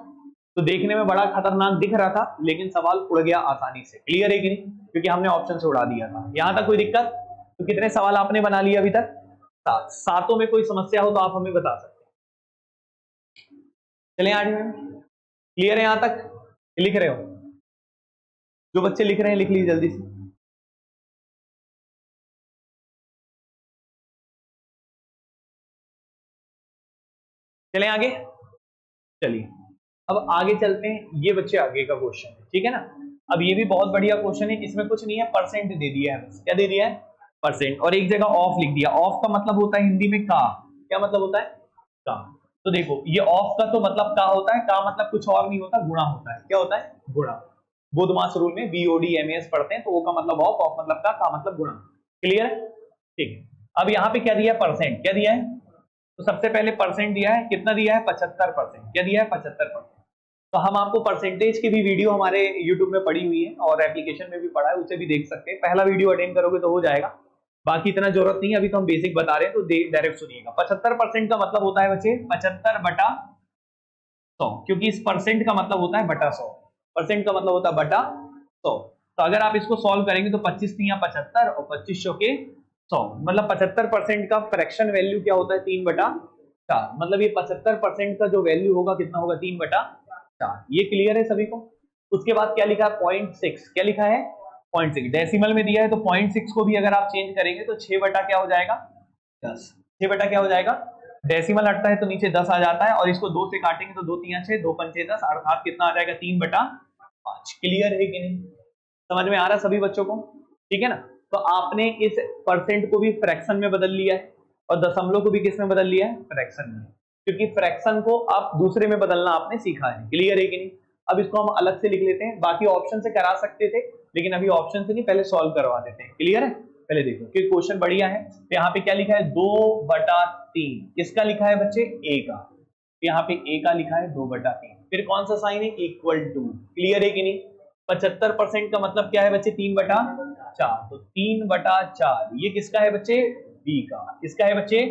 तो देखने में बड़ा खतरनाक दिख रहा था, लेकिन सवाल उड़ गया आसानी से। क्लियर है कि नहीं? क्योंकि हमने ऑप्शन से उड़ा दिया था। यहां तक कोई दिक्कत? तो कितने सवाल आपने बना लिए अभी तक? 7। सातों में कोई समस्या हो तो आप हमें बता सकते हैं। चलिए 8 में। क्लियर है यहां तक? लिख रहे हो? जो बच्चे लिख रहे हैं लिख लीजिए जल्दी से। चलें आगे। चलिए अब आगे चलते हैं। ये बच्चे आगे का क्वेश्चन है, ठीक है ना? अब ये भी बहुत बढ़िया क्वेश्चन है। इसमें कुछ नहीं है, परसेंट दे दिया है बस। क्या दे दिया है? परसेंट। और एक जगह ऑफ लिख दिया। ऑफ का मतलब होता है हिंदी में का। क्या मतलब होता है? का। तो देखो ये ऑफ का तो मतलब का होता है। का मतलब कुछ और नहीं होता, गुणा होता है। क्या होता है? गुणा। बोधमास रूल में BODMAS पढ़ते हैं, तो वो का मतलब ऑफ मतलब का मतलब गुणा। क्लियर है? ठीक है। अब यहाँ पे क्या दिया है? परसेंट। क्या दिया है? तो सबसे पहले परसेंट दिया है। कितना दिया है? 75%। क्या दिया है? 75%। तो हम आपको परसेंटेज की भी वीडियो हमारे YouTube में पड़ी हुई है और एप्लीकेशन में भी पड़ा है, उसे भी देख सकते हैं। पहला वीडियो अटेंड करोगे तो हो जाएगा। बाकी इतना जरूरत नहीं है, अभी तो हम बेसिक बता रहे हैं, तो डायरेक्ट सुनिएगा। 75% का मतलब होता है बच्चे 75/100, क्योंकि इस परसेंट का मतलब होता है बटा 100। परसेंट का मतलब होता है बटा 100। तो अगर आप इसको सॉल्व करेंगे तो 25 तिया 75 और 25 चौके 100, मतलब 75% का फ्रैक्शन वैल्यू क्या होता है? 3/4। मतलब ये 75% का जो वैल्यू होगा कितना होगा? 3/4। ये क्लियर है सभी को? उसके बाद क्या लिखा है? 0.6। क्या लिखा है? 0.6 डेसिमल में दिया है, तो 0.6 को भी अगर आप चेंज करेंगे तो 6 बटा क्या हो जाएगा? 10। 6 बटा क्या हो जाएगा? डेसिमल हटता है तो नीचे 10 आ जाता है, और इसको 2 से काटेंगे तो 2 तिया 6, 2 पंचे 10, अर्थात कितना आ जाएगा? 3/5। क्लियर है कि नहीं? समझ में आ रहा है सभी बच्चों को? ठीक है ना? तो आपने इस परसेंट को भी फ्रैक्शन में बदल लिया है, और दशमलव को भी किस में बदल लिया है? फ्रैक्शन में। क्योंकि फ्रैक्शन को आप दूसरे में बदलना आपने सीखा है। क्लियर है कि नहीं? अब इसको हम अलग से लिख लेते हैं। बाकी ऑप्शन से करा सकते थे, लेकिन अभी ऑप्शन से नहीं, पहले सॉल्व करवा देते हैं। क्लियर है? पहले देखो कि क्वेश्चन बढ़िया है। तो यहाँ पे क्या लिखा है? 2/3। किसका लिखा है बच्चे? ए का। यहाँ पे ए का लिखा है 2/3। फिर कौन सा साइन है? Equal to. क्लियर है कि नहीं? 75% का मतलब क्या है बच्चे? 3/4। तो 3/4 ये किसका है बच्चे? बी का। किसका है बच्चे?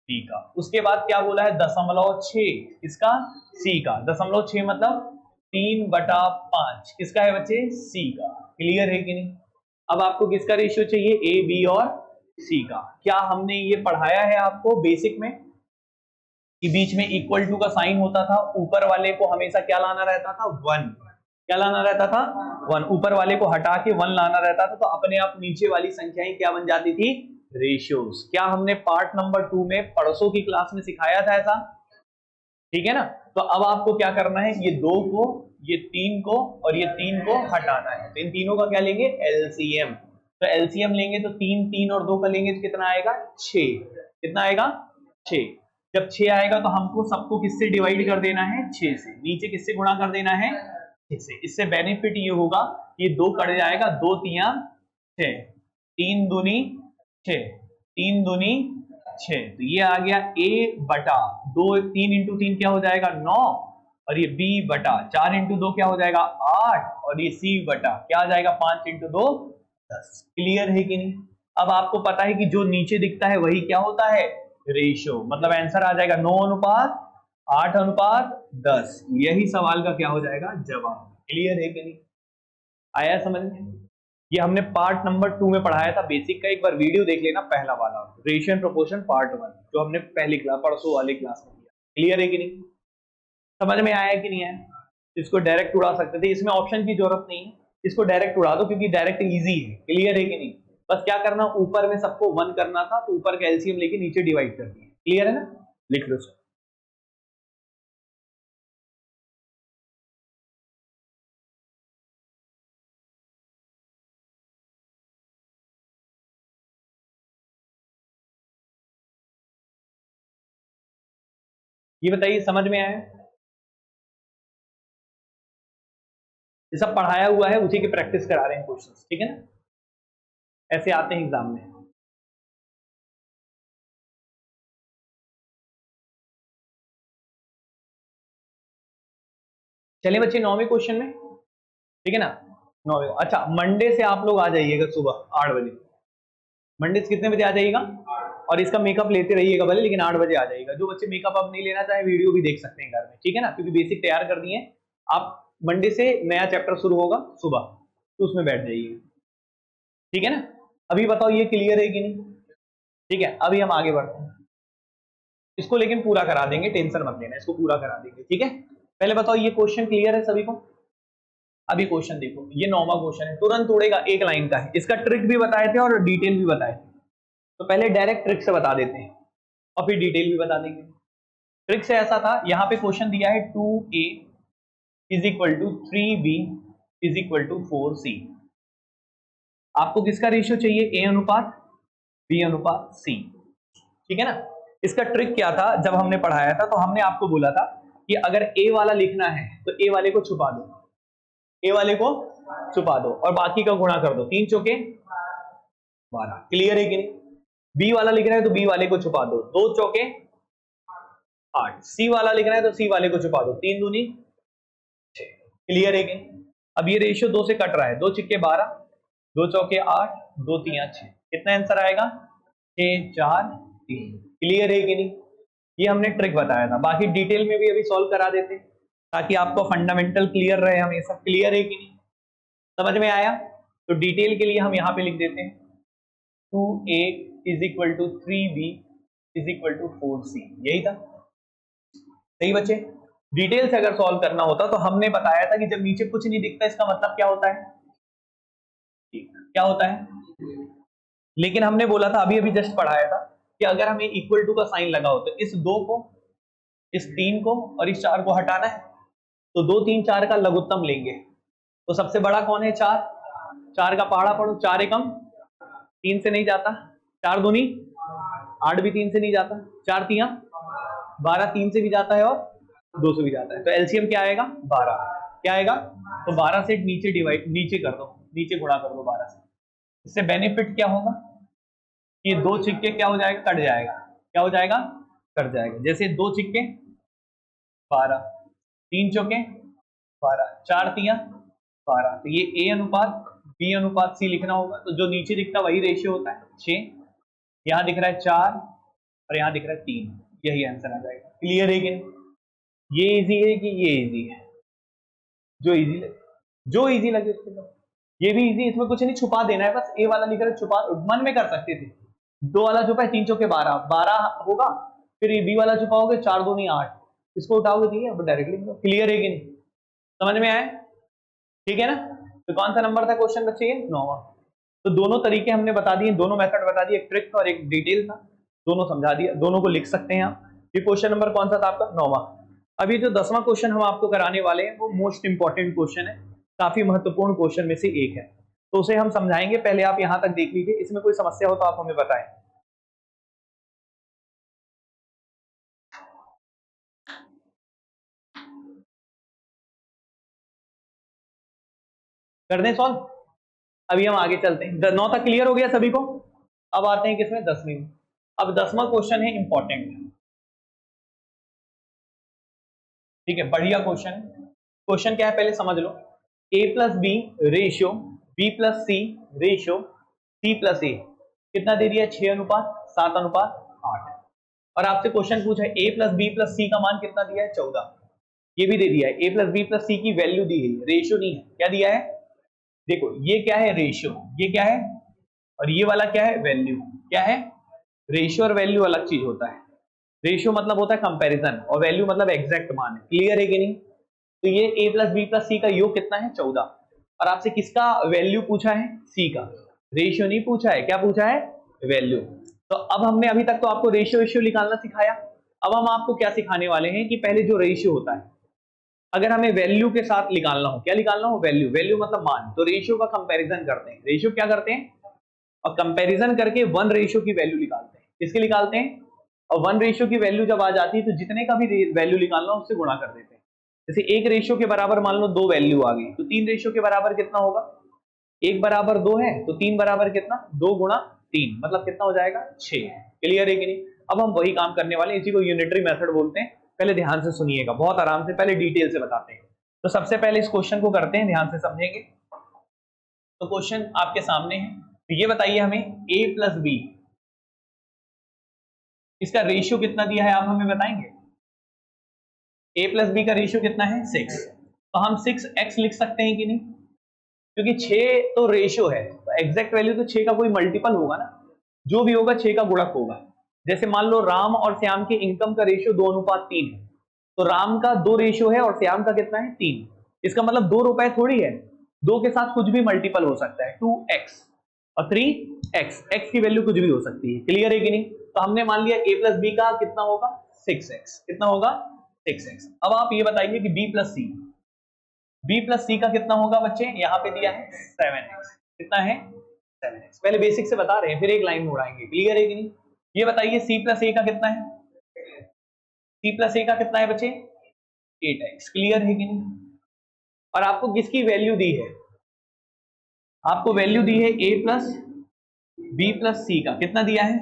बी का। उसके बाद क्या बोला है? 0.6। किसका? सी का। 0.6 मतलब 3/5। किसका है बच्चे? सी का। क्लियर है कि नहीं? अब आपको किसका रेशियो चाहिए? ए, बी और सी का। क्या हमने ये पढ़ाया है आपको बेसिक में कि बीच में इक्वल टू का साइन होता था, ऊपर वाले को हमेशा क्या लाना रहता था? 1। क्या लाना रहता था? 1। ऊपर वाले को हटा के 1 लाना रहता था, तो अपने आप नीचे वाली संख्याएं क्या बन जाती थी? रेशियोज। क्या हमने पार्ट नंबर 2 में परसों की क्लास में सिखाया था ऐसा? ठीक है ना? तो अब आपको क्या करना है? ये 2 को, ये 3 को और ये 3 को हटाना है। तो इन तीनों का क्या लेंगे? एलसीएम। तो एलसीएम लेंगे तो 3 3 और 2 का लेंगे तो कितना आएगा? 6। कितना आएगा? 6। जब 6 आएगा तो हमको सबको किससे डिवाइड कर देना है? 6 से। नीचे किससे गुणा कर देना है? 6 से। इससे बेनिफिट ये होगा, ये 2 कट जाएगा, 2 तिया 6, 3 दूनी 6, 3 दूनी 6। तो ये आ गया A/2। 3 इंटू 3 क्या हो जाएगा? 9। और ये B/4 इंटू 2 क्या हो जाएगा? 8। और ये C/, क्या आ जाएगा? 5 इंटू 2 10। क्लियर है कि नहीं? अब आपको पता है कि जो नीचे दिखता है वही क्या होता है? रेशियो। मतलब आंसर आ जाएगा 9:8:10। यही सवाल का क्या हो जाएगा? जवाब। क्लियर है कि नहीं? आया समझ में? ये हमने पार्ट नंबर 2 में पढ़ाया था बेसिक का। एक बार वीडियो देख लेना, पहला वाला रेशियो एंड प्रोपोर्शन पार्ट 1, जो हमने पहली क्लास परसों वाली क्लास में किया। क्लियर है कि नहीं? समझ में आया कि नहीं आया? इसको डायरेक्ट उड़ा सकते थे, इसमें ऑप्शन की जरूरत नहीं है। इसको डायरेक्ट उड़ा दो क्योंकि डायरेक्ट इजी है। क्लियर है कि नहीं? बस क्या करना, ऊपर में सबको 1 करना था, तो ऊपर का एलसीएम लेके नीचे डिवाइड कर दिया। क्लियर है ना? लिख लो सर। ये बताइए समझ में आया? ये सब पढ़ाया हुआ है, उसी की प्रैक्टिस करा रहे हैं क्वेश्चंस, ठीक है ना, ऐसे आते हैं एग्जाम में। चलिए बच्चे 9वें क्वेश्चन में, ठीक है ना, 9वें। अच्छा, मंडे से आप लोग आ जाइएगा सुबह 8 बजे। मंडे से कितने बजे आ जाइएगा, और इसका मेकअप लेते रहिएगा भले, लेकिन 8 बजे आ जाइएगा। जो बच्चे मेकअप अब नहीं लेना चाहे वीडियो भी देख सकते हैं घर में, ठीक है ना, क्योंकि बेसिक तैयार कर दिए। आप मंडे से नया चैप्टर शुरू होगा सुबह, तो उसमें बैठ जाइए, ठीक है ना। अभी बताओ ये क्लियर है कि नहीं, ठीक है। अभी हम आगे बढ़ते हैं, इसको लेकिन पूरा करा देंगे, टेंशन मत लेना, इसको पूरा करा देंगे, ठीक है। पहले बताओ ये क्वेश्चन क्लियर है सभी को। अभी क्वेश्चन देखो, ये 9वां क्वेश्चन है, तुरंत उड़ेगा, 1 लाइन का है। इसका ट्रिक भी बताए थे और डिटेल भी बताए थे, तो पहले डायरेक्ट ट्रिक से बता देते हैं और फिर डिटेल भी बता देंगे। ट्रिक से ऐसा था, यहां पे क्वेश्चन दिया है 2a is equal to 3b is equal to 4c। आपको किसका रेशियो चाहिए, a अनुपात b अनुपात c, ठीक है ना। इसका ट्रिक क्या था, जब हमने पढ़ाया था तो हमने आपको बोला था कि अगर a वाला लिखना है तो a वाले को छुपा दो, a वाले को छुपा दो और बाकी का गुणा कर दो, 3 चौके 12, क्लियर है कि नहीं। बी वाला लिख रहा है तो बी वाले को छुपा दो, 2 चौके 8। सी वाला लिख रहा है तो सी वाले को छुपा दो, 3 दूनी 6, क्लियर है कि नहीं। अब ये रेशियो 2 से कट रहा है, 2 छिक्के 12, 2 चौके 8, 2 तिया 6, कितना आंसर आएगा 6 4 3, क्लियर है कि नहीं। ये हमने ट्रिक बताया था, बाकी डिटेल में भी अभी सॉल्व करा देते हैं ताकि आपको फंडामेंटल क्लियर रहे हमेशा, क्लियर है कि नहीं, समझ में आया। तो डिटेल के लिए हम यहाँ पे लिख देते हैं 2a is equal to 3b is equal to 4c, यही था, सही बच्चे। डिटेल से अगर सॉल्व करना होता तो हमने बताया था कि जब नीचे कुछ नहीं दिखता इसका मतलब क्या होता है, क्या होता है, लेकिन हमने बोला था अभी अभी जस्ट पढ़ाया था कि अगर हमें इक्वल टू का साइन लगा हो तो इस 2 को, इस 3 को और इस 4 को हटाना है, तो 2 3 4 का लघुत्तम लेंगे। तो सबसे बड़ा कौन है 4, 4 का पहाड़ा पढ़ो, 4 एकम 3 से नहीं जाता, 4 दूनी 8 भी 3 से नहीं जाता, 4 तिया 12 3 से भी जाता है और 2 से भी जाता है, तो एलसीएम क्या आएगा 12, क्या आएगा, तो 12 से नीचे डिवाइड, नीचे कर दो, नीचे गुणा कर दो 12 से। इससे बेनिफिट क्या होगा, ये 2 छिक्के क्या हो जाएगा, कट जाएगा, क्या हो जाएगा, कट जाएगा। जैसे 2 छिक्के 12, 3 चौके 12, 4 तिया 12, तो ये a अनुपात b अनुपात c लिखना होगा। तो जो नीचे दिखता वही रेशियो होता है 6, यहाँ दिख रहा है 4 और यहाँ दिख रहा है 3, यही आंसर आ जाएगा, क्लियर है कि नहीं। ये इजी है कि ये इजी है, जो इजी लगे, जो इजी लगे उसके लिए। ये भी इजी, इसमें कुछ नहीं, छुपा देना है बस, ए वाला लिख रहे छुपा, मन में कर सकते थे, 2 वाला छुपा है, 3 चौके 12 12 होगा, फिर बी वाला छुपाओगे 4 2 8, इसको उठाओगे ठीक है, डायरेक्टली क्लियर है कि नहीं, समझ में आए, ठीक है ना। तो कौन सा नंबर था क्वेश्चन बच्चे, ये 9वां। तो दोनों तरीके हमने बता दिए, दोनों मेथड बता दिए, एक ट्रिक और एक डिटेल था, दोनों समझा दिया, दोनों को लिख सकते हैं आप। ये क्वेश्चन नंबर कौन सा था आपका 9वां। अभी जो 10वां क्वेश्चन हम आपको कराने वाले हैं वो मोस्ट इंपॉर्टेंट क्वेश्चन है, काफी महत्वपूर्ण क्वेश्चन में से एक है, तो उसे हम समझाएंगे। पहले आप यहां तक देख लीजिए, इसमें कोई समस्या हो तो आप हमें बताएं। कर दें सॉल्व, अभी हम आगे चलते हैं। 9 तक क्लियर हो गया सभी को, अब आते हैं किसमें 10वीं में। अब 10वां क्वेश्चन है इंपॉर्टेंट, ठीक है, बढ़िया क्वेश्चन है। क्वेश्चन क्या है पहले समझ लो, a plus B ratio b plus C ratio c plus A कितना दे दिया है 6 अनुपात 7 अनुपात 8, और आपसे क्वेश्चन पूछा है a प्लस बी प्लस सी का मान कितना दिया है 14, ये भी दे दिया है, a प्लस बी प्लस सी की वैल्यू दी है, रेशियो नहीं है, क्या दिया है, देखो ये क्या है रेशियो, ये क्या है, और ये वाला क्या है वैल्यू, क्या है, रेशियो और वैल्यू अलग चीज होता है, रेशियो मतलब होता है कंपैरिजन और वैल्यू मतलब एग्जैक्ट मान है, क्लियर है कि नहीं। तो ये a प्लस बी प्लस सी का योग कितना है 14, और आपसे किसका वैल्यू पूछा है c का, रेशियो नहीं पूछा है, क्या पूछा है वैल्यू। तो अब हमने अभी तक तो आपको रेशियो निकालना सिखाया, अब हम आपको क्या सिखाने वाले हैं कि पहले जो रेशियो होता है अगर हमें वैल्यू के साथ निकालना हो, क्या निकालना हो वैल्यू, वैल्यू मतलब मान, तो रेशियो का कंपैरिजन करते हैं, रेशियो क्या करते हैं और कंपैरिजन करके 1 रेशियो की वैल्यू निकालते हैं, किसके निकालते हैं, और 1 रेशियो की वैल्यू जब आ जाती है तो जितने का भी वैल्यू निकालना हो उससे गुणा कर देते हैं। जैसे एक रेशियो के बराबर मान लो दो वैल्यू आ गई, तो 3 रेशियो के बराबर कितना होगा, 1 बराबर 2 है तो 3 बराबर कितना, 2 गुणा 3 मतलब कितना हो जाएगा 6। क्लियर है कि नहीं। अब हम वही काम करने वाले हैं, इसी को यूनिटरी मेथड बोलते हैं। पहले ध्यान से सुनिएगा, बहुत आराम से, पहले डिटेल से बताते हैं। तो सबसे पहले इस क्वेश्चन को करते हैं, ध्यान से समझेंगे। तो क्वेश्चन आपके सामने है, तो ये बताइए हमें a प्लस बी, इसका रेशियो कितना दिया है आप हमें बताएंगे। a प्लस बी का रेशियो कितना है 6, तो हम 6x लिख सकते हैं कि नहीं, क्योंकि 6 तो रेशियो है, तो एग्जैक्ट वैल्यू तो 6 का कोई मल्टीपल होगा ना, जो भी होगा 6 का गुणक होगा। जैसे मान लो राम और श्याम की इनकम का रेशियो 2:3 है, तो राम का 2 रेशियो है और श्याम का कितना है 3। इसका मतलब 2 रुपए थोड़ी है, 2 के साथ कुछ भी मल्टीपल हो सकता है, 2x और 3x, x की वैल्यू कुछ भी हो सकती है। क्लियर है कि नहीं। तो हमने मान लिया a प्लस बी का कितना होगा 6x, कितना होगा 6x। अब आप ये बताइए कि b प्लस सी का कितना होगा बच्चे, यहाँ पे दिया है 7x, कितना है 7x। पहले बेसिक से बता रहे हैं, फिर एक लाइन में उड़ाएंगे। क्लियर है कि नहीं। ये बताइए c प्लस a का कितना है, c प्लस a का कितना है बच्चे 8x। क्लियर है कि नहीं। और आपको किसकी वैल्यू दी है, आपको वैल्यू दी है a प्लस बी प्लस सी का, कितना दिया है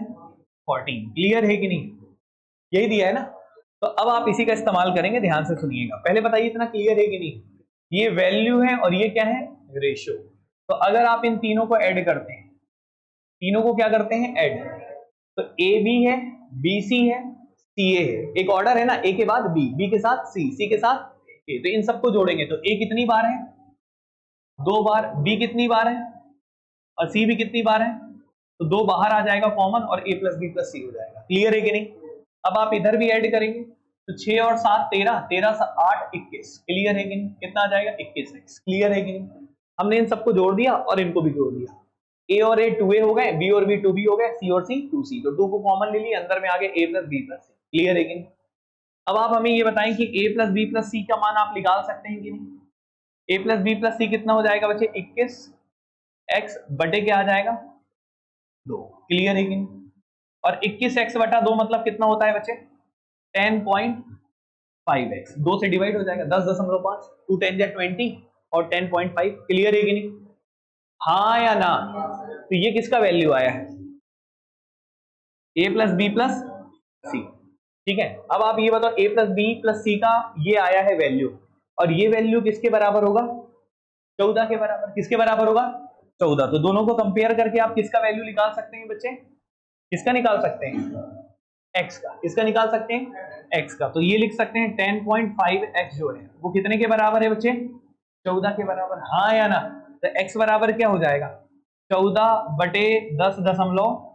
14। क्लियर है कि नहीं, यही दिया है ना। तो अब आप इसी का इस्तेमाल करेंगे, ध्यान से सुनिएगा। पहले बताइए इतना क्लियर है कि नहीं। ये वैल्यू है और ये क्या है रेशियो। तो अगर आप इन तीनों को ऐड करते हैं, तीनों को क्या करते हैं ऐड, तो ए बी है, बी सी है, सी ए है, एक ऑर्डर है ना, ए के बाद बी, बी के साथ सी, सी के साथ ए। तो इन सबको जोड़ेंगे तो ए कितनी बार है 2 बार, बी कितनी बार है और सी भी कितनी बार है, तो 2 बाहर आ जाएगा कॉमन और a प्लस बी प्लस सी हो जाएगा। क्लियर है कि नहीं। अब आप इधर भी ऐड करेंगे तो 6 और 7 13, 13 से 8 21। क्लियर है कि नहीं, कितना आ जाएगा 21x। क्लियर है कि नहीं। हमने इन सबको जोड़ दिया और इनको भी जोड़ दिया, a और a 2a हो गए, b और b 2b हो गए, c और c 2c। तो 2 को कॉमन ले लिया, अंदर में आ गए a plus B plus C. Clear है कि नहीं। अब आप हमें ये बताएं कि a प्लस बी प्लस सी का मान आप निकाल सकते हैं कि नहीं। a plus B plus C कितना हो जाएगा बच्चे 21x बटे क्या आ जाएगा 2। क्लियर है कि नहीं। और 21x बटा 2 मतलब कितना होता है बच्चे 10.5x, 2 से डिवाइड हो जाएगा 10.5, 2 10 जा 20 और 10.5। क्लियर है कि नहीं, हाँ या ना। तो ये किसका वैल्यू आया है a प्लस बी प्लस सी। ठीक है। अब आप ये बताओ a प्लस बी प्लस सी का ये आया है वैल्यू, और ये वैल्यू किसके बराबर होगा 14 के बराबर। किसके बराबर होगा 14। तो दोनों को कंपेयर करके आप किसका वैल्यू निकाल सकते हैं बच्चे, किसका निकाल सकते हैं x का। किसका निकाल सकते हैं x का। तो ये लिख सकते हैं 10.5x जो है वो कितने के बराबर है बच्चे 14 के बराबर, हाँ या ना। तो x बराबर क्या हो जाएगा 14 बटे 10.5,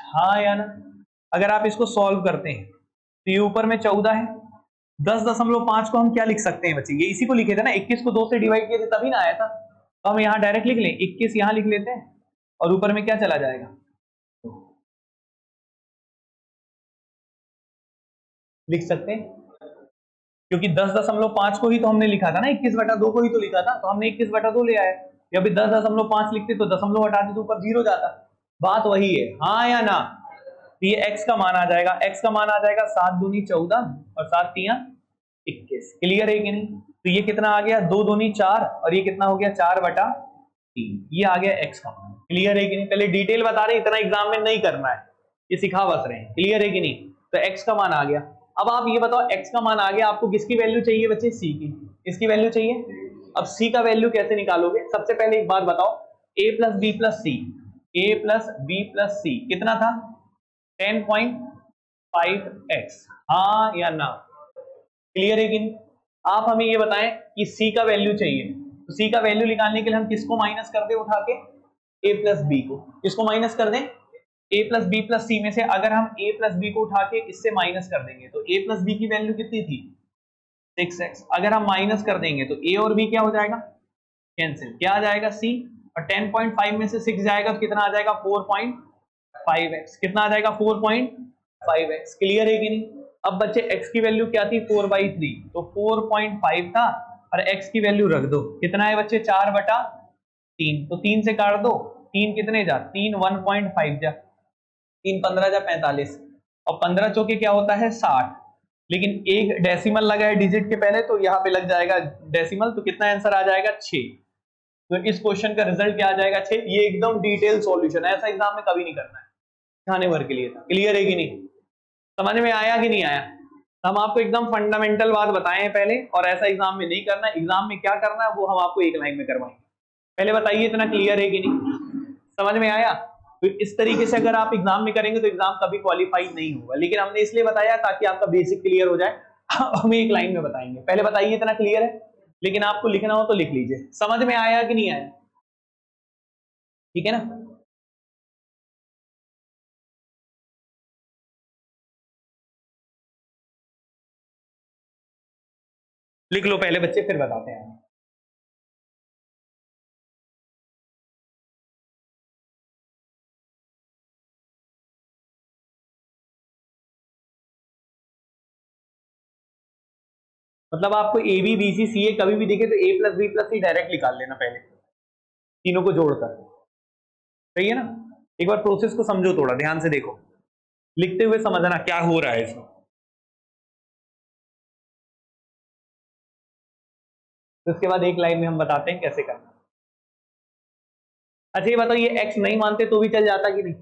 हाँ या ना। अगर आप इसको सॉल्व करते हैं तो ये ऊपर में 14 है, 10.5 को हम क्या लिख सकते हैं बच्चे, ये इसी को लिखे थे ना, 21 को 2 से डिवाइड किए थे तभी ना आया था। तो हम यहाँ डायरेक्ट लिख लें 21 यहाँ लिख लेते हैं और ऊपर में क्या चला जाएगा लिख सकते हैं, क्योंकि 10.5 को ही तो हमने लिखा था ना, 21/2 को ही तो लिखा था, तो हमने 21/2 ले आया। या फिर 10.5 लिखते तो दशमलव हटाते तो ऊपर 0 जाता। बात वही है, हाँ या ना। तो ये x का मान आ जाएगा, x का मान आ जाएगा 7 दूनी 14 और 7 तिया 21। क्लियर है कि नहीं। तो ये कितना आ गया 2 दूनी 4 और ये कितना हो गया 4/3, ये आ गया x का मान। क्लियर है कि नहीं। पहले डिटेल बता रहे हैं, इतना एग्जाम में नहीं करना है, ये सिखा बस रहे हैं। क्लियर है कि नहीं। तो x का मान आ गया। अब आप ये बताओ x का मान आ गया, आपको किसकी वैल्यू चाहिए बच्चे c की, किसकी वैल्यू चाहिए। अब c का वैल्यू कैसे निकालोगे, सबसे पहले एक बात बताओ, a plus B plus C, a plus B plus C कितना था 10.5x, हाँ या ना। क्लियर है कि नहीं। आप हमें ये बताएं कि c का वैल्यू चाहिए, तो c का वैल्यू निकालने के लिए हम किसको माइनस कर दें उठा के a प्लस बी को, किसको माइनस कर दें a प्लस बी प्लस सी में से अगर हम a प्लस बी को उठा के इससे माइनस कर देंगे तो a प्लस बी की वैल्यू कितनी थी 6x, अगर हम माइनस कर देंगे तो a और b क्या हो जाएगा कैंसिल, क्या आ जाएगा c, और 10.5 में से 6 जाएगा तो कितना आ जाएगा 4.5x, कितना आ जाएगा 4.5x। क्लियर है कि नहीं। अब बच्चे x की वैल्यू क्या थी 4/3, तो 4.5 था और x की वैल्यू रख दो, कितना है बच्चे 4/3, तो 3 से काट दो, 3 कितने जा 3 1.5 जा, 3 15 जा 45 और 15 चौके क्या होता है 60, लेकिन एक डेसिमल लगा है डिजिट के पहले, तो यहाँ पे लग जाएगा डेसिमल, तो कितना आंसर आ जाएगा 6। तो इस क्वेश्चन का रिजल्ट क्या आ जाएगा 6। ये एकदम डिटेल सॉल्यूशन है, ऐसा एग्जाम में कभी नहीं करना है, दिखाने भर के लिए था। क्लियर है कि नहीं, समझ में आया कि नहीं आया? हम आपको एकदम फंडामेंटल बात बताए हैं पहले, और ऐसा एग्जाम में नहीं करना है। एग्जाम में क्या करना है वो हम आपको एक लाइन में करवाएंगे। पहले बताइए इतना क्लियर है कि नहीं, समझ में आया? तो इस तरीके से अगर आप एग्जाम में करेंगे तो एग्जाम कभी क्वालिफाई नहीं होगा, लेकिन हमने इसलिए बताया ताकि आपका बेसिक क्लियर हो जाए। हम एक लाइन में बताएंगे। पहले बताइए इतना क्लियर है, लेकिन आपको लिखना हो तो लिख लीजिए। समझ में आया कि नहीं आया? ठीक है ना? लिख लो पहले बच्चे, फिर बताते हैं। मतलब आपको ए बी बी सी सी ए कभी भी दिखे तो ए प्लस बी प्लस सी डायरेक्ट निकाल लेना पहले, तीनों को जोड़कर। सही है ना? एक बार प्रोसेस को समझो, थोड़ा ध्यान से देखो, लिखते हुए समझना क्या हो रहा है इसमें। तो उसके बाद एक लाइन में हम बताते हैं कैसे करना। अच्छा ये बताओ, ये x नहीं मानते तो भी चल जाता कि नहीं?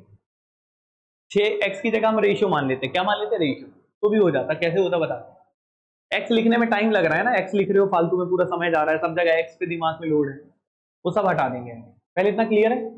6x की जगह हम रेशियो मान लेते हैं। क्या मान लेते हैं? रेशियो, तो भी हो जाता। कैसे होता बता। x लिखने में टाइम लग रहा है ना, x लिख रहे हो फालतू में, पूरा समय जा रहा है, सब जगह x पे दिमाग में लोड है, वो सब हटा देंगे। पहले इतना क्लियर है?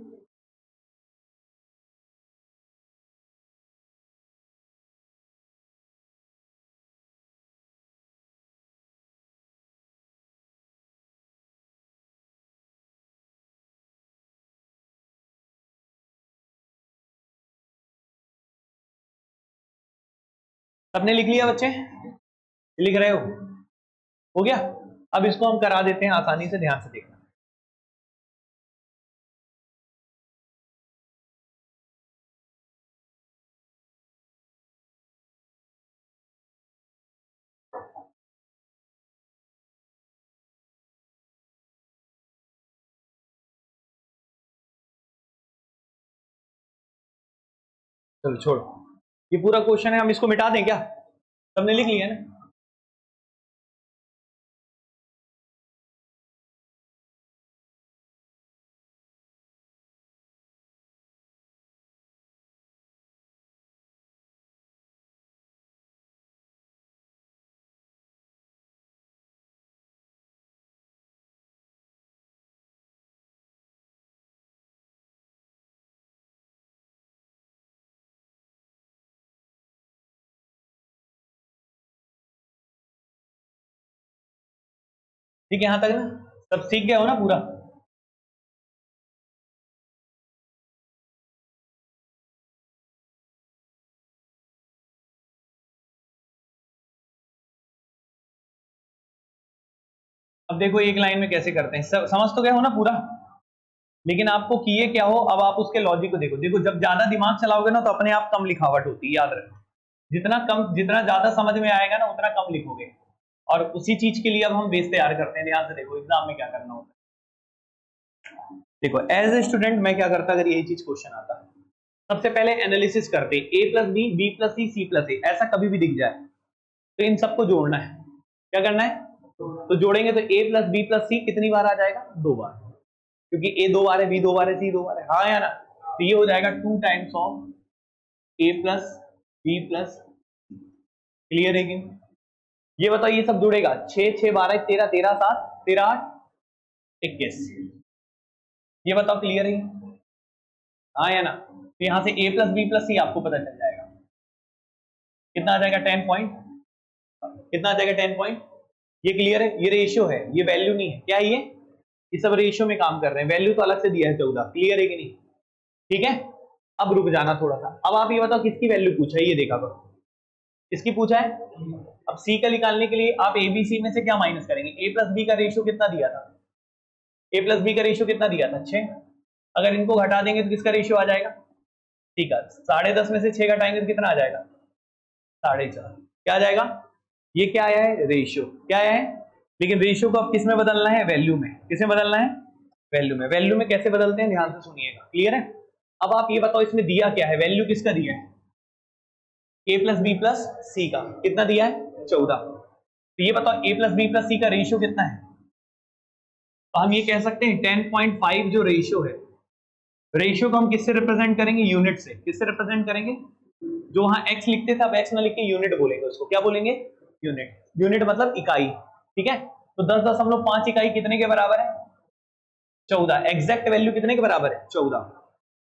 सबने लिख लिया बच्चे? लिख रहे हो गया? अब इसको हम करा देते हैं आसानी से, ध्यान से देखना। चलो छोड़ो, ये पूरा क्वेश्चन है, हम इसको मिटा दें क्या? सबने लिख लिया ना? ठीक है, यहां तक ना सब सीख गए हो ना पूरा? अब देखो एक लाइन में कैसे करते हैं, सब समझ तो गए हो ना पूरा? लेकिन आपको किए क्या हो, अब आप उसके लॉजिक को देखो। देखो जब ज्यादा दिमाग चलाओगे ना तो अपने आप कम लिखावट होती है, याद रखो। जितना कम, जितना ज्यादा समझ में आएगा ना उतना कम लिखोगे। और उसी चीज के लिए अब हम बेस तैयार करते हैं। ध्यान से देखो एग्जाम में क्या करना होता है। देखो एज ए स्टूडेंट मैं क्या करता अगर यही चीज क्वेश्चन आता, सबसे पहले एनालिसिस करते, A plus B, B plus C plus A, ऐसा कभी भी दिख जाए तो इन सबको जोड़ना है। क्या करना है? तो जोड़ेंगे तो ए प्लस बी प्लस सी कितनी बार आ जाएगा? 2 बार, क्योंकि ए 2 बार है, बी 2 बार है, सी 2 बार है, हाँ या ना? तो ये हो जाएगा 2 times of A plus B plus. Clear है कि? ये बताओ ये सब जुड़ेगा, 6 6 12 13 13 7 13 8 21। ये बताओ क्लियर है? हाँ या ना? तो यहां से ए प्लस बी प्लस सी आपको पता चल जाएगा, कितना आ जाएगा? 10 पॉइंट। कितना आ जाएगा? 10 पॉइंट। ये क्लियर है? ये रेशियो है, ये वैल्यू नहीं है। क्या है ये सब रेशियो में काम कर रहे हैं, वैल्यू तो अलग से दिया है 14। क्लियर है कि नहीं? ठीक है, अब रुक जाना थोड़ा सा। अब आप ये बताओ किसकी वैल्यू पूछा है, ये देखा करो किसकी पूछा है। अब सी का निकालने के लिए आप ए बी सी में से क्या माइनस करेंगे? ए प्लस बी का रेशियो कितना दिया था? ए प्लस बी का रेशियो कितना दिया था? 6। अगर इनको घटा देंगे तो किसका रेशियो आ जाएगा? ठीक है, 10.5 में से 6 घटाएंगे तो कितना आ जाएगा? 4.5। क्या आ जाएगा? ये क्या आया है? रेशियो। क्या आया है? लेकिन रेशियो को अब किस में बदलना है? वैल्यू में। किस में बदलना है? वैल्यू में। वैल्यू में कैसे बदलते हैं, ध्यान से सुनिएगा। क्लियर है? अब आप ये बताओ इसमें दिया क्या है, वैल्यू किसका दिया है? ए प्लस बी प्लस सी का कितना दिया है? 14। तो ये बताओ a प्लस बी प्लस सी का रेशियो कितना है? तो हम ये कह सकते हैं 10.5 जो रेशियो है, रेशियो को हम किससे रिप्रेजेंट करेंगे? यूनिट से। किससे रिप्रेजेंट करेंगे? जो वहां x लिखते थे अब x ना लिख के यूनिट बोलेंगे उसको। क्या बोलेंगे? यूनिट। यूनिट मतलब इकाई, ठीक है। तो 10.5 इकाई कितने के बराबर है? 14। एग्जैक्ट वैल्यू कितने के बराबर है? 14।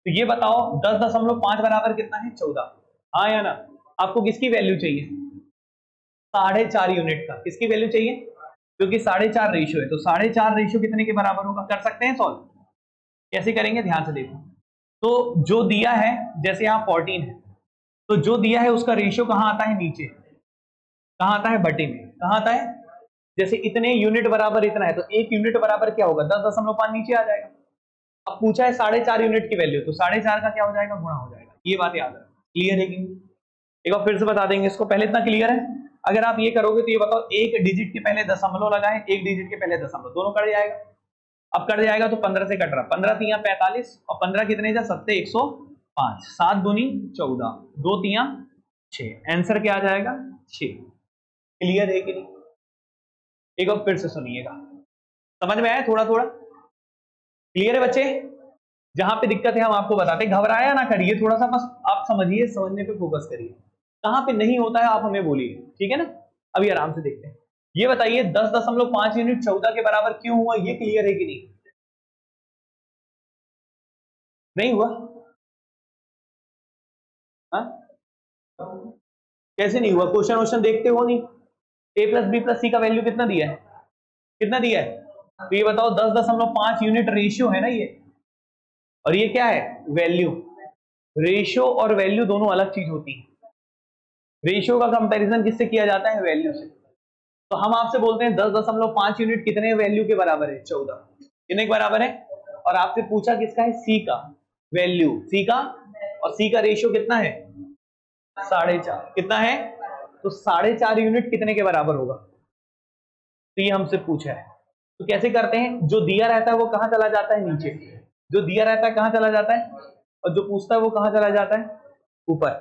तो ये बताओ 10.5 बराबर कितना है? 14। हाँ या ना? आपको किसकी वैल्यू चाहिए? 4.5 यूनिट का। किसकी वैल्यू चाहिए? क्योंकि 4.5 रेशियो है, तो 4.5 रेशियो कितने के बराबर होगा? कर सकते हैं सॉल्व। कैसे करेंगे? ध्यान से देखो। तो जो दिया है, जैसे यहाँ 14 है, तो जो दिया है उसका रेशियो कहाँ आता है? नीचे। कहाँ आता है? बटे में। कहाँ आता है? जैसे इतने यूनिट बराबर इतना है, तो एक यूनिट बराबर क्या होगा? 10.5 नीचे आ जाएगा। अब पूछा है 4.5 यूनिट की वैल्यू, तो 4.5 का क्या हो जाएगा? गुणा हो जाएगा। ये बात याद रखो। क्लियर है कि नहीं? एक बार फिर से बता देंगे इसको। पहले इतना क्लियर है? अगर आप ये करोगे तो ये बताओ, एक डिजिट के पहले दशमलव लगाएं, एक डिजिट के पहले दशमलव, दोनों कट जाएगा। अब कट जाएगा तो 15 से कट रहा, 15 तिया 45 और 15 कितने जा? 7 105, 7 दूनी 14, 2 तिया 6। आंसर क्या आ जाएगा? 6। क्लियर है कि नहीं? एक बार फिर से सुनिएगा। समझ में आया? थोड़ा थोड़ा क्लियर है बच्चे? जहां पे दिक्कत है हम आपको बताते हैं, घबराया ना करिए, थोड़ा सा बस आप समझिए, समझने पे फोकस करिए। कहां पे नहीं होता है आप हमें बोलिए, ठीक है ना? अभी आराम से देखते हैं। ये बताइए 10.5 यूनिट 14 के बराबर क्यों हुआ? ये क्लियर है कि नहीं? नहीं हुआ? हाँ, कैसे नहीं हुआ? क्वेश्चन वोश्चन देखते हो नहीं? a प्लस बी प्लस सी का वैल्यू कितना दिया है? कितना दिया है? तो ये बताओ 10.5 यूनिट रेशियो है ना ये, और ये क्या है? वैल्यू। रेशियो और वैल्यू दोनों अलग चीज होती है। रेशियो का कंपैरिजन किससे किया जाता है? वैल्यू से। तो हम आपसे बोलते हैं 10.5 यूनिट कितने वैल्यू के बराबर है? 14। कितने के बराबर है? और आपसे पूछा किसका है? सी का वैल्यू, सी का, और सी का रेशियो कितना है? 4.5। कितना है? तो 4.5 यूनिट कितने के बराबर होगा? तो ये हमसे पूछा है। तो कैसे करते हैं? जो दिया रहता है वो कहां चला जाता है? नीचे। जो दिया रहता है कहां चला जाता है? और जो पूछता है वो कहां चला जाता है? ऊपर।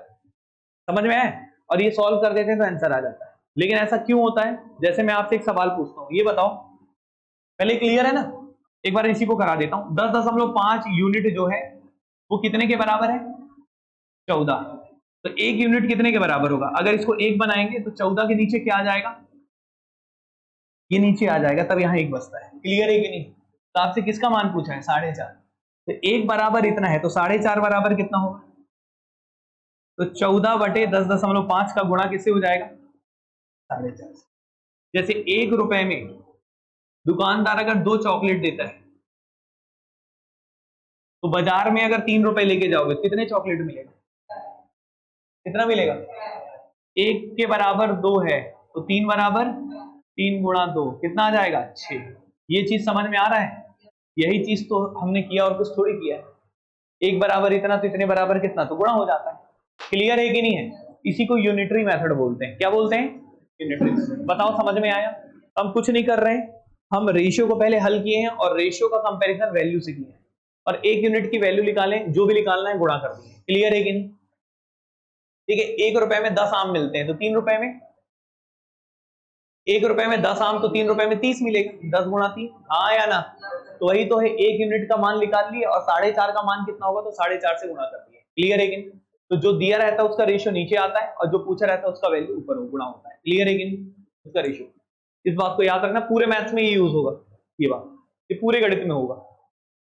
समझ में आए? और ये सॉल्व कर देते हैं तो आंसर आ जाता है। लेकिन ऐसा क्यों होता है? जैसे मैं आपसे एक सवाल पूछता हूं, ये बताओ, पहले क्लियर है ना? एक बार इसी को करा देता हूं। 10.5 यूनिट जो है वो कितने के बराबर है? 14। तो एक यूनिट कितने के बराबर होगा? अगर इसको एक बनाएंगे तो 14 के नीचे क्या आ जाएगा? ये नीचे आ जाएगा, तब यहाँ एक बचता है। क्लियर है कि नहीं? तो आपसे किसका मान पूछा है? 4.5। तो एक बराबर इतना है, तो 4.5 बराबर कितना होगा? तो 14/10.5 का गुणा किससे हो जाएगा? 4.5। जैसे 1 रुपए में दुकानदार अगर 2 चॉकलेट देता है, तो बाजार में अगर 3 रुपए लेके जाओगे कितने चॉकलेट मिलेगा? कितना मिलेगा? 1 के बराबर 2 है, तो 3 बराबर 3 गुणा 2 कितना आ जाएगा? 6। ये चीज समझ में आ रहा है? यही चीज तो हमने किया और कुछ थोड़ी किया है। एक बराबर इतना तो इतने बराबर कितना, तो गुणा हो जाता है। क्लियर है कि नहीं है? इसी को यूनिटरी मेथड बोलते हैं। क्या बोलते हैं? Unitary method. बताओ समझ में आया? हम कुछ नहीं कर रहे हैं, हम रेशियो को पहले हल किए हैं और रेशियो का कंपैरिजन वैल्यू से किए हैं, और एक यूनिट की वैल्यू निकालें, जो भी निकालना है गुणा कर दिए। क्लियर है कि नहीं? ठीक है, 1 रुपए में 10 आम मिलते हैं, तो 3 रुपए में 1 रुपए में 10 आम, तो 3 रुपए में 30 मिलेगा। 10 गुणा 3, हाँ या ना? तो वही तो है, एक यूनिट का मान निकाल लिए और 4.5 का मान कितना होगा, तो 4.5 से गुणा कर दिए। क्लियर है कि नहीं? तो जो दिया रहता है उसका रेशियो नीचे आता है, और जो पूछा रहता है उसका वैल्यू ऊपर गुणा होता है। क्लियर है कि नहीं? उसका रेशियो। इस बात को याद रखना, पूरे मैथ्स में ये यूज होगा, ये बात, ये पूरे गणित में होगा।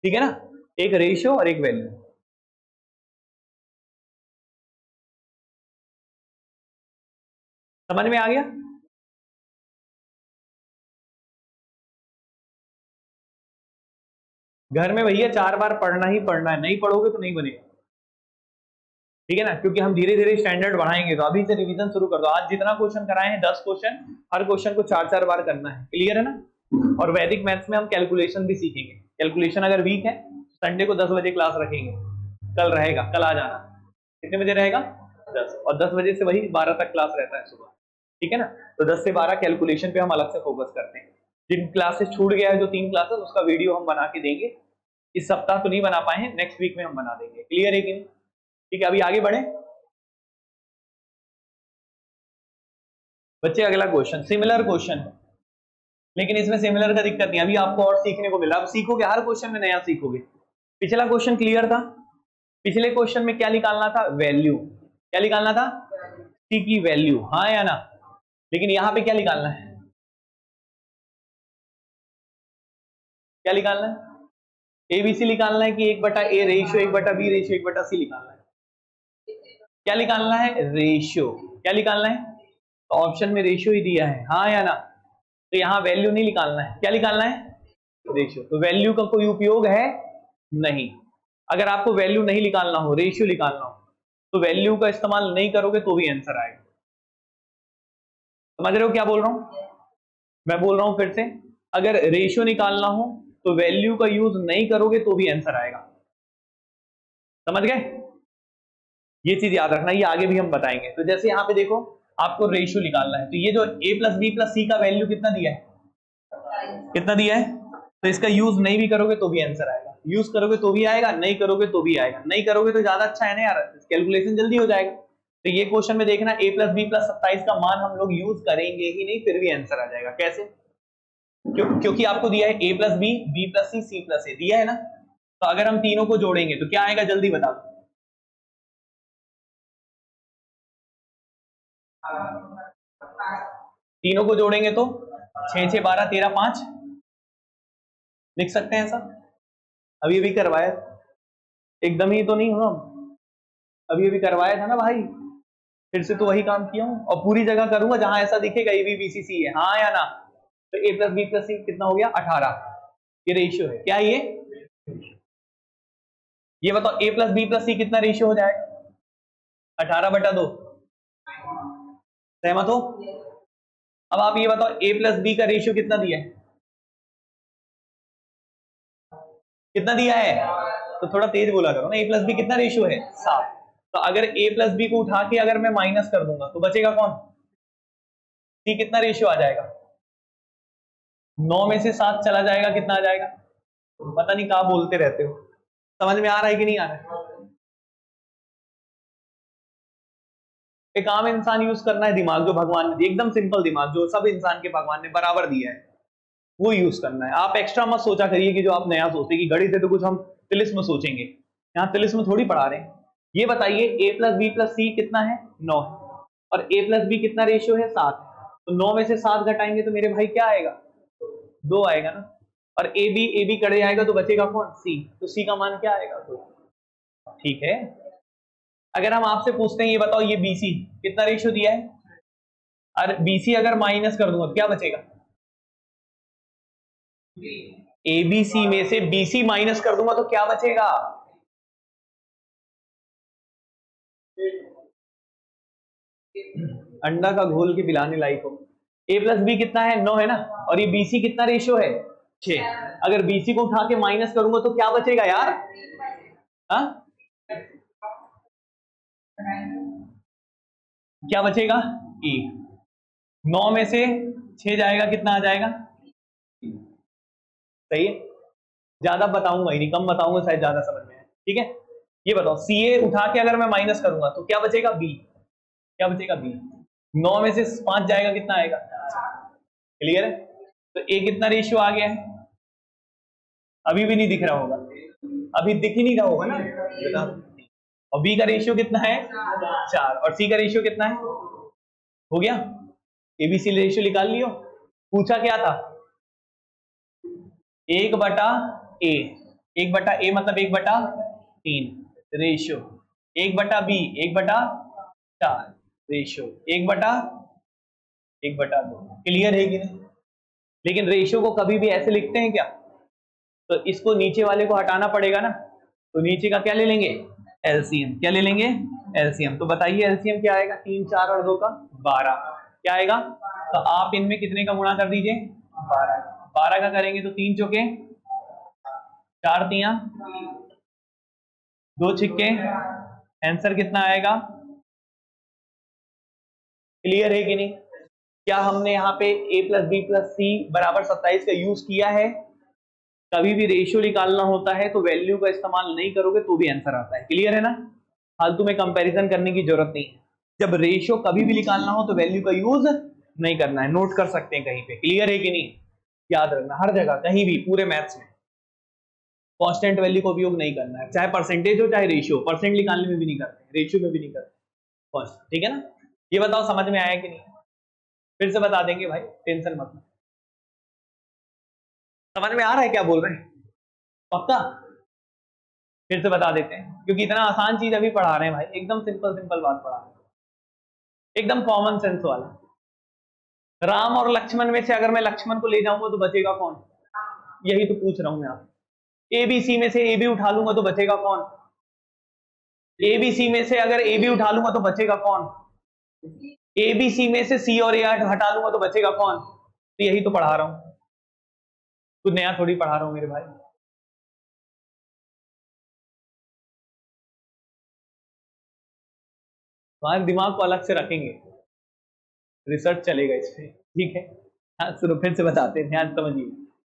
ठीक है ना? एक रेशियो और एक वैल्यू। समझ में आ गया? घर में भैया 4 बार पढ़ना ही पढ़ना है, नहीं पढ़ोगे तो नहीं बनेगा। ठीक है ना? क्योंकि हम धीरे धीरे स्टैंडर्ड बढ़ाएंगे, तो अभी से रिवीजन शुरू कर दो। आज जितना क्वेश्चन कराए हैं 10 क्वेश्चन, हर क्वेश्चन को 4-4 बार करना है। क्लियर है ना? और वैदिक मैथ्स में हम कैलकुलेशन भी सीखेंगे। कैलकुलेशन अगर वीक है, संडे को 10 बजे क्लास रखेंगे। कल रहेगा, कल आ जाना। कितने बजे रहेगा? 10। और 10 बजे से वही 12 तक क्लास रहता है सुबह। ठीक है ना? तो 10 से 12 कैलकुलेशन पे हम अलग से फोकस करते हैं। जिन क्लासेस छूट गया है, जो 3 क्लासेस, उसका वीडियो हम बना के देंगे। इस सप्ताह तो नहीं बना पाए हैं, नेक्स्ट वीक में हम बना देंगे। क्लियर है कि नहीं? ठीक है, अभी आगे बढ़े। बच्चे अगला क्वेश्चन सिमिलर क्वेश्चन है, लेकिन इसमें सिमिलर का दिक्कत नहीं, अभी आपको और सीखने को मिला। अब सीखोगे, हर क्वेश्चन में नया सीखोगे। पिछला क्वेश्चन क्लियर था। पिछले क्वेश्चन में क्या निकालना था? वैल्यू। क्या निकालना था? सी की वैल्यू, हाँ या ना? लेकिन यहां पे क्या निकालना है? क्या निकालना है? एबीसी निकालना है कि 1/a ratio 1/b ratio 1/c निकालना है? क्या निकालना है? रेशियो। क्या निकालना है? तो ऑप्शन में रेशियो ही दिया है, हाँ या ना? तो यहाँ वैल्यू नहीं निकालना है, क्या निकालना है? रेशियो। तो वैल्यू का कोई उपयोग है नहीं। अगर आपको वैल्यू नहीं निकालना हो, रेशियो निकालना हो, तो वैल्यू का इस्तेमाल नहीं करोगे तो भी आंसर आएगा। समझ रहे हो क्या बोल रहा हूं? मैं बोल रहा हूं फिर से, अगर रेशियो निकालना हो तो वैल्यू का यूज नहीं करोगे तो भी आंसर आएगा। समझ गए? ये चीज याद रखना, ये आगे भी हम बताएंगे। तो जैसे यहाँ पे देखो, आपको रेशियो निकालना है, तो ये जो a + b + c का वैल्यू कितना दिया है? कितना दिया है? तो इसका यूज नहीं भी करोगे तो भी आंसर आएगा, यूज करोगे तो भी आएगा, नहीं करोगे तो भी आएगा। नहीं करोगे तो ज्यादा अच्छा है ना यार, कैलकुलेशन जल्दी हो जाएगा। तो ये क्वेश्चन में देखना, a + b + 27 का मान हम लोग यूज करेंगे ही नहीं, फिर भी आंसर आ जाएगा। कैसे? क्योंकि आपको दिया है a + b, b + c, c + a दिया है ना। तो अगर हम तीनों को जोड़ेंगे तो क्या आएगा? जल्दी बता दो। तीनों को जोड़ेंगे तो 6 6 12 13 5 लिख सकते हैं ऐसा। अभी अभी करवाया, एकदम ही तो नहीं हुआ, अभी अभी करवाया था ना भाई, फिर से तो वही काम किया हूं और पूरी जगह करूंगा जहां ऐसा दिखेगा ए बी बी सी सी है, हाँ या ना? तो a + b + c कितना हो गया? 18। ये रेशियो है क्या? ये बताओ a + b + c कितना रेशियो हो जाएगा? 18/2। सहमत हो? अब आप ये बताओ a + b का रेशियो कितना दिया है? कितना दिया है? तो थोड़ा तेज बोला करो ना। a + b कितना रेशियो है? 7। तो अगर a + b को उठा के अगर मैं माइनस कर दूंगा तो बचेगा कौन? c कितना रेशियो आ जाएगा? 9 में से 7 चला जाएगा, कितना आ जाएगा? पता नहीं कहाँ बोलते रहते हो, समझ में आ रहा है कि नहीं आ रहा है? एक आम इंसान यूज करना है दिमाग जो भगवान ने, एकदम सिंपल दिमाग जो सब इंसान के भगवान ने बराबर दिया है, वो यूज करना है। आप एक्स्ट्रा मत सोचा करिए कि जो आप नया सोचते कि घड़ी से तो कुछ हम तिलिस्म सोचेंगे, यहाँ तिलिस्म थोड़ी पढ़ा रहे हैं। ये बताइए a + b + c कितना है? 9 है, और a + b कितना रेशियो है? 7। तो 9 में से 7 घटाएंगे तो मेरे भाई क्या आएगा? 2 आएगा ना। और a b कट जाएगा तो बचेगा कौन? c। तो c का मान क्या आएगा? 2। ठीक है। अगर हम आपसे पूछते हैं ये बताओ ये bc कितना रेशियो दिया है, और bc अगर माइनस कर दूंगा तो क्या बचेगा? abc में से bc माइनस कर दूंगा तो क्या बचेगा? अंडा का घोल के पिलाने लायक हो। a + b कितना है? 9 है ना, और ये bc कितना रेशियो है? 6। अगर bc को उठा के माइनस करूंगा तो क्या बचेगा यार? हाँ, क्या बचेगा? 1। 9 में से 6 जाएगा, कितना आ जाएगा? सही है। ज्यादा बताऊंगा ही नहीं, कम बताऊंगा, शायद ज्यादा समझ में आए। ठीक है। ये बताओ ca उठा के अगर मैं माइनस करूंगा तो क्या बचेगा? b। क्या बचेगा? b। 9 में से 5 जाएगा, कितना आएगा? क्लियर है? तो a कितना रेशियो आ गया है? अभी भी नहीं दिख रहा होगा, अभी दिख ही नहीं रहा होगा ना। और b का रेशियो कितना है? 4। और c का रेशियो कितना है? हो गया। एबीसी रेशियो निकाल लियो। पूछा क्या था? 1/a। 1/a मतलब 1/3 रेशियो, 1/b 1/4 रेशियो, 1/2। क्लियर है कि नहीं? लेकिन रेशियो को कभी भी ऐसे लिखते हैं क्या? तो इसको नीचे वाले को हटाना पड़ेगा ना, तो नीचे का क्या ले लेंगे? एलसीएम। क्या ले लेंगे? एलसीएम। तो बताइए एलसीएम क्या आएगा? 3 4 और 2 का 12। क्या आएगा? तो आप इनमें कितने का गुणा कर दीजिए? 12। 12 का करेंगे तो 3 चौके 4 तियां 2 छिक्के, आंसर कितना आएगा? क्लियर है कि नहीं? क्या हमने यहाँ पे a + b + c = 27 का यूज किया है? कभी भी रेशियो निकालना होता है तो वैल्यू का इस्तेमाल नहीं करोगे तो भी आंसर आता है। क्लियर है ना? फालतू में कंपैरिजन करने की जरूरत नहीं है। जब रेशियो कभी भी निकालना हो तो वैल्यू का यूज नहीं करना है, नोट कर सकते हैं कहीं पे, क्लियर है कि नहीं, याद रखना हर जगह कहीं भी पूरे मैथ्स में कांस्टेंट वैल्यू का उपयोग नहीं करना है, चाहे परसेंटेज हो चाहे रेशियो, परसेंट निकालने में भी नहीं करते, रेशियो में भी नहीं करते, ठीक है ना। ये बताओ समझ में आया कि नहीं, फिर से बता देंगे भाई, टेंशन मत लो। समझ में आ रहा है क्या बोल रहे हैं, पक्का? फिर से बता देते हैं, क्योंकि इतना आसान चीज अभी पढ़ा रहे हैं भाई, एकदम सिंपल सिंपल बात पढ़ा रहे हैं, एकदम कॉमन सेंस वाला। राम और लक्ष्मण में से अगर मैं लक्ष्मण को ले जाऊंगा तो बचेगा कौन, यही तो पूछ रहा हूं मैं आपसे। एबीसी में से ए बी उठा लूंगा तो बचेगा कौन, एबीसी में से अगर ए बी उठा लूंगा तो बचेगा कौन, एबीसी में से सी और ए हटा लूंगा तो बचेगा कौन, तो यही तो पढ़ा रहा हूं, कुछ नया थोड़ी पढ़ा रहा हूं मेरे भाई। तुम्हारे दिमाग को अलग से रखेंगे, रिसर्च चलेगा इस पे, ठीक है। हाँ सुनो फिर से बताते हैं, ध्यान समझिए,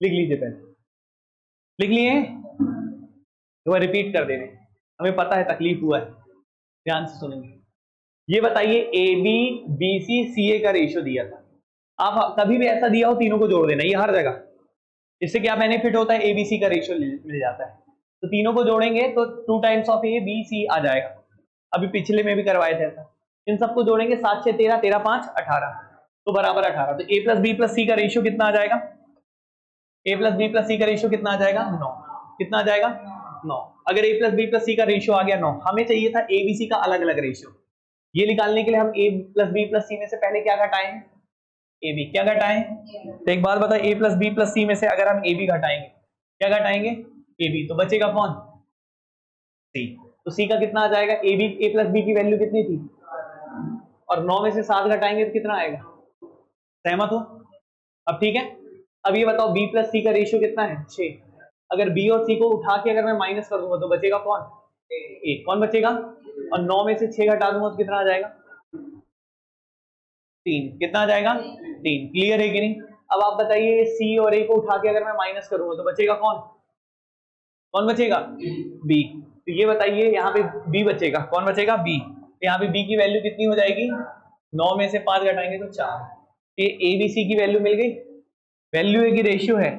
लिख लीजिए पहले, लिख लिए, तो रिपीट कर दे रहे हैं, हमें पता है तकलीफ हुआ है, ध्यान से सुनेंगे। ये बताइए ए बी बी सी सी ए का रेशियो दिया था, आप कभी भी ऐसा दिया हो तीनों को जोड़ देना, ये हर जगह, इससे क्या बेनिफिट होता है, एबीसी का रेशियो मिल जाता है, तो तीनों को जोड़ेंगे तो 2 times of A B C आ जाएगा, अभी पिछले में भी करवाए थे ऐसा, इन सबको जोड़ेंगे 7 6 13 13 5 18, तो बराबर 18, तो ए प्लस बी प्लस सी का रेशियो कितना आ जाएगा, ए प्लस बी प्लस सी का रेशियो कितना आ जाएगा 9, कितना आ जाएगा 9, अगर ए प्लस बी प्लस सी का रेशियो आ गया 9, हमें चाहिए था ए बी सी का अलग अलग रेशियो, ये निकालने के लिए हम ए प्लस बी प्लस सी में से पहले क्या घटाएं, ए बी, क्या घटाएं, तो एक बात बताओ, ए प्लस बी प्लस सी में से अगर हम ए बी घटाएंगे, क्या घटाएंगे, ए बी, तो बचेगा कौन, सी, तो सी का कितना आ जाएगा, A B A plus B की वैल्यू कितनी थी, और 9 में से 7 घटाएंगे तो कितना आएगा, सहमत हो, अब ठीक है। अब ये बताओ बी प्लस सी का रेशियो कितना है 6, अगर बी और सी को उठा के अगर मैं माइनस कर दूंगा तो बचेगा कौन, ए, कौन बचेगा, और 9 में से 6 घटा दूंगा तो कितना आ जाएगा 3, कितना आ जाएगा 3, क्लियर है कि नहीं। अब आप बताइए सी और ए को उठा के अगर मैं माइनस करूंगा तो बचेगा कौन, कौन बचेगा, बी, तो ये बताइए यहाँ पे बी बचेगा, कौन बचेगा, बी, यहाँ पे बी की वैल्यू कितनी हो जाएगी, 9 में से 5 घटाएंगे तो 4, ये ए बी सी की वैल्यू मिल गई, वैल्यू है कि रेशियो है,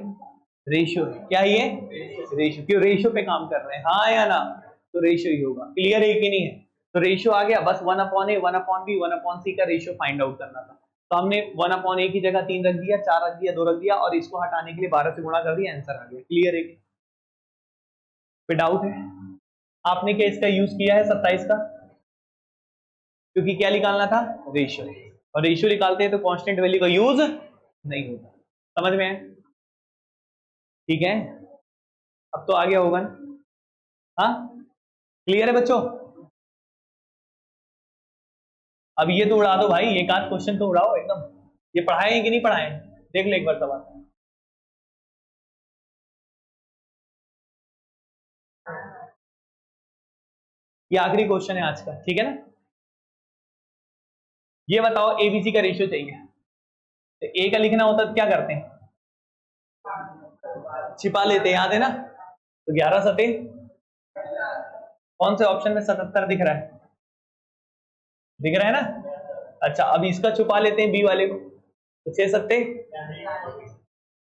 रेशियो है, क्या ये रेशियो, क्यों रेशियो पे काम कर रहे हैं, हाँ या ना, तो रेशियो ही होगा, क्लियर है कि नहीं है, तो रेशियो आ गया, बस 1/a 1/b 1/c का रेशियो फाइंड आउट करना था, तो हमने 1/a की जगह 3 रख दिया, 4 रख दिया, 2 रख दिया, और इसको हटाने के लिए 12 से गुणा कर दिया, आंसर आ गया, क्लियर है, कोई डाउट है, आपने क्या इसका यूज किया है 27 का, क्योंकि क्या निकालना था, रेशियो, और रेशियो निकालते हैं तो कांस्टेंट वैल्यू का यूज नहीं होता, समझ में है, ठीक है, अब तो आ गया होगा ना, हाँ क्लियर है बच्चों, अब ये तो उड़ा दो भाई, एक आध क्वेश्चन तो उड़ाओ एकदम, ये पढ़ाए हैं कि नहीं पढ़ाए, देख ले एक बार सवाल, ये आखिरी क्वेश्चन है आज का, ठीक है ना। ये बताओ एबीसी का रेशियो चाहिए, तो ए का लिखना होता तो क्या करते हैं, छिपा लेते हैं, याद है ना, तो 11 सते, कौन से ऑप्शन में 77 दिख रहा है, दिख रहा है ना, अच्छा अब इसका छुपा लेते हैं बी वाले को, तो 6 सत्ते,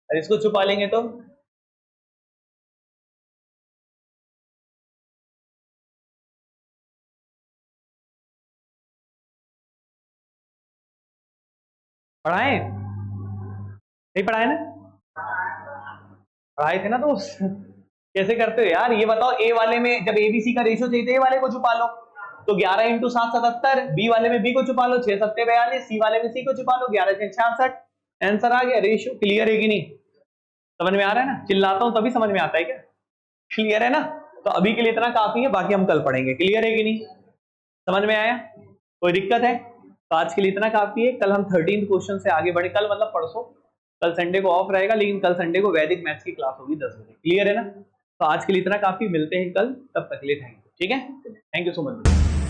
और इसको छुपा लेंगे तो पढ़ाए नहीं, पढ़ाए ना, पढ़ाए थे ना, तो कैसे करते हो यार, ये बताओ ए वाले में जब एबीसी का रेशियो चाहिए तो ए वाले को छुपा लो, तो 11 इंटू 7 77, बी वाले में बी को छुपा लो 6 सत्ते 42, सी वाले में सी को छुपा लो 11 6 66, आंसर आ गया, रेशियो, क्लियर है कि नहीं, समझ में आ रहा है ना, चिल्लाता हूं तभी समझ में आता है क्या, क्लियर है ना, तो अभी के लिए इतना काफी है, बाकी हम कल पढ़ेंगे, क्लियर है कि नहीं, समझ में आया, कोई दिक्कत है, तो आज के लिए इतना काफी है, कल हम 13 क्वेश्चन से आगे बढ़े, कल मतलब परसों, कल संडे को ऑफ रहेगा, लेकिन कल संडे को वैदिक मैथ्स की क्लास होगी 10 बजे, क्लियर है ना, तो आज के लिए इतना काफी, मिलते हैं कल, तब तक के लिए थैंक यू, ठीक है, थैंक यू सो मच।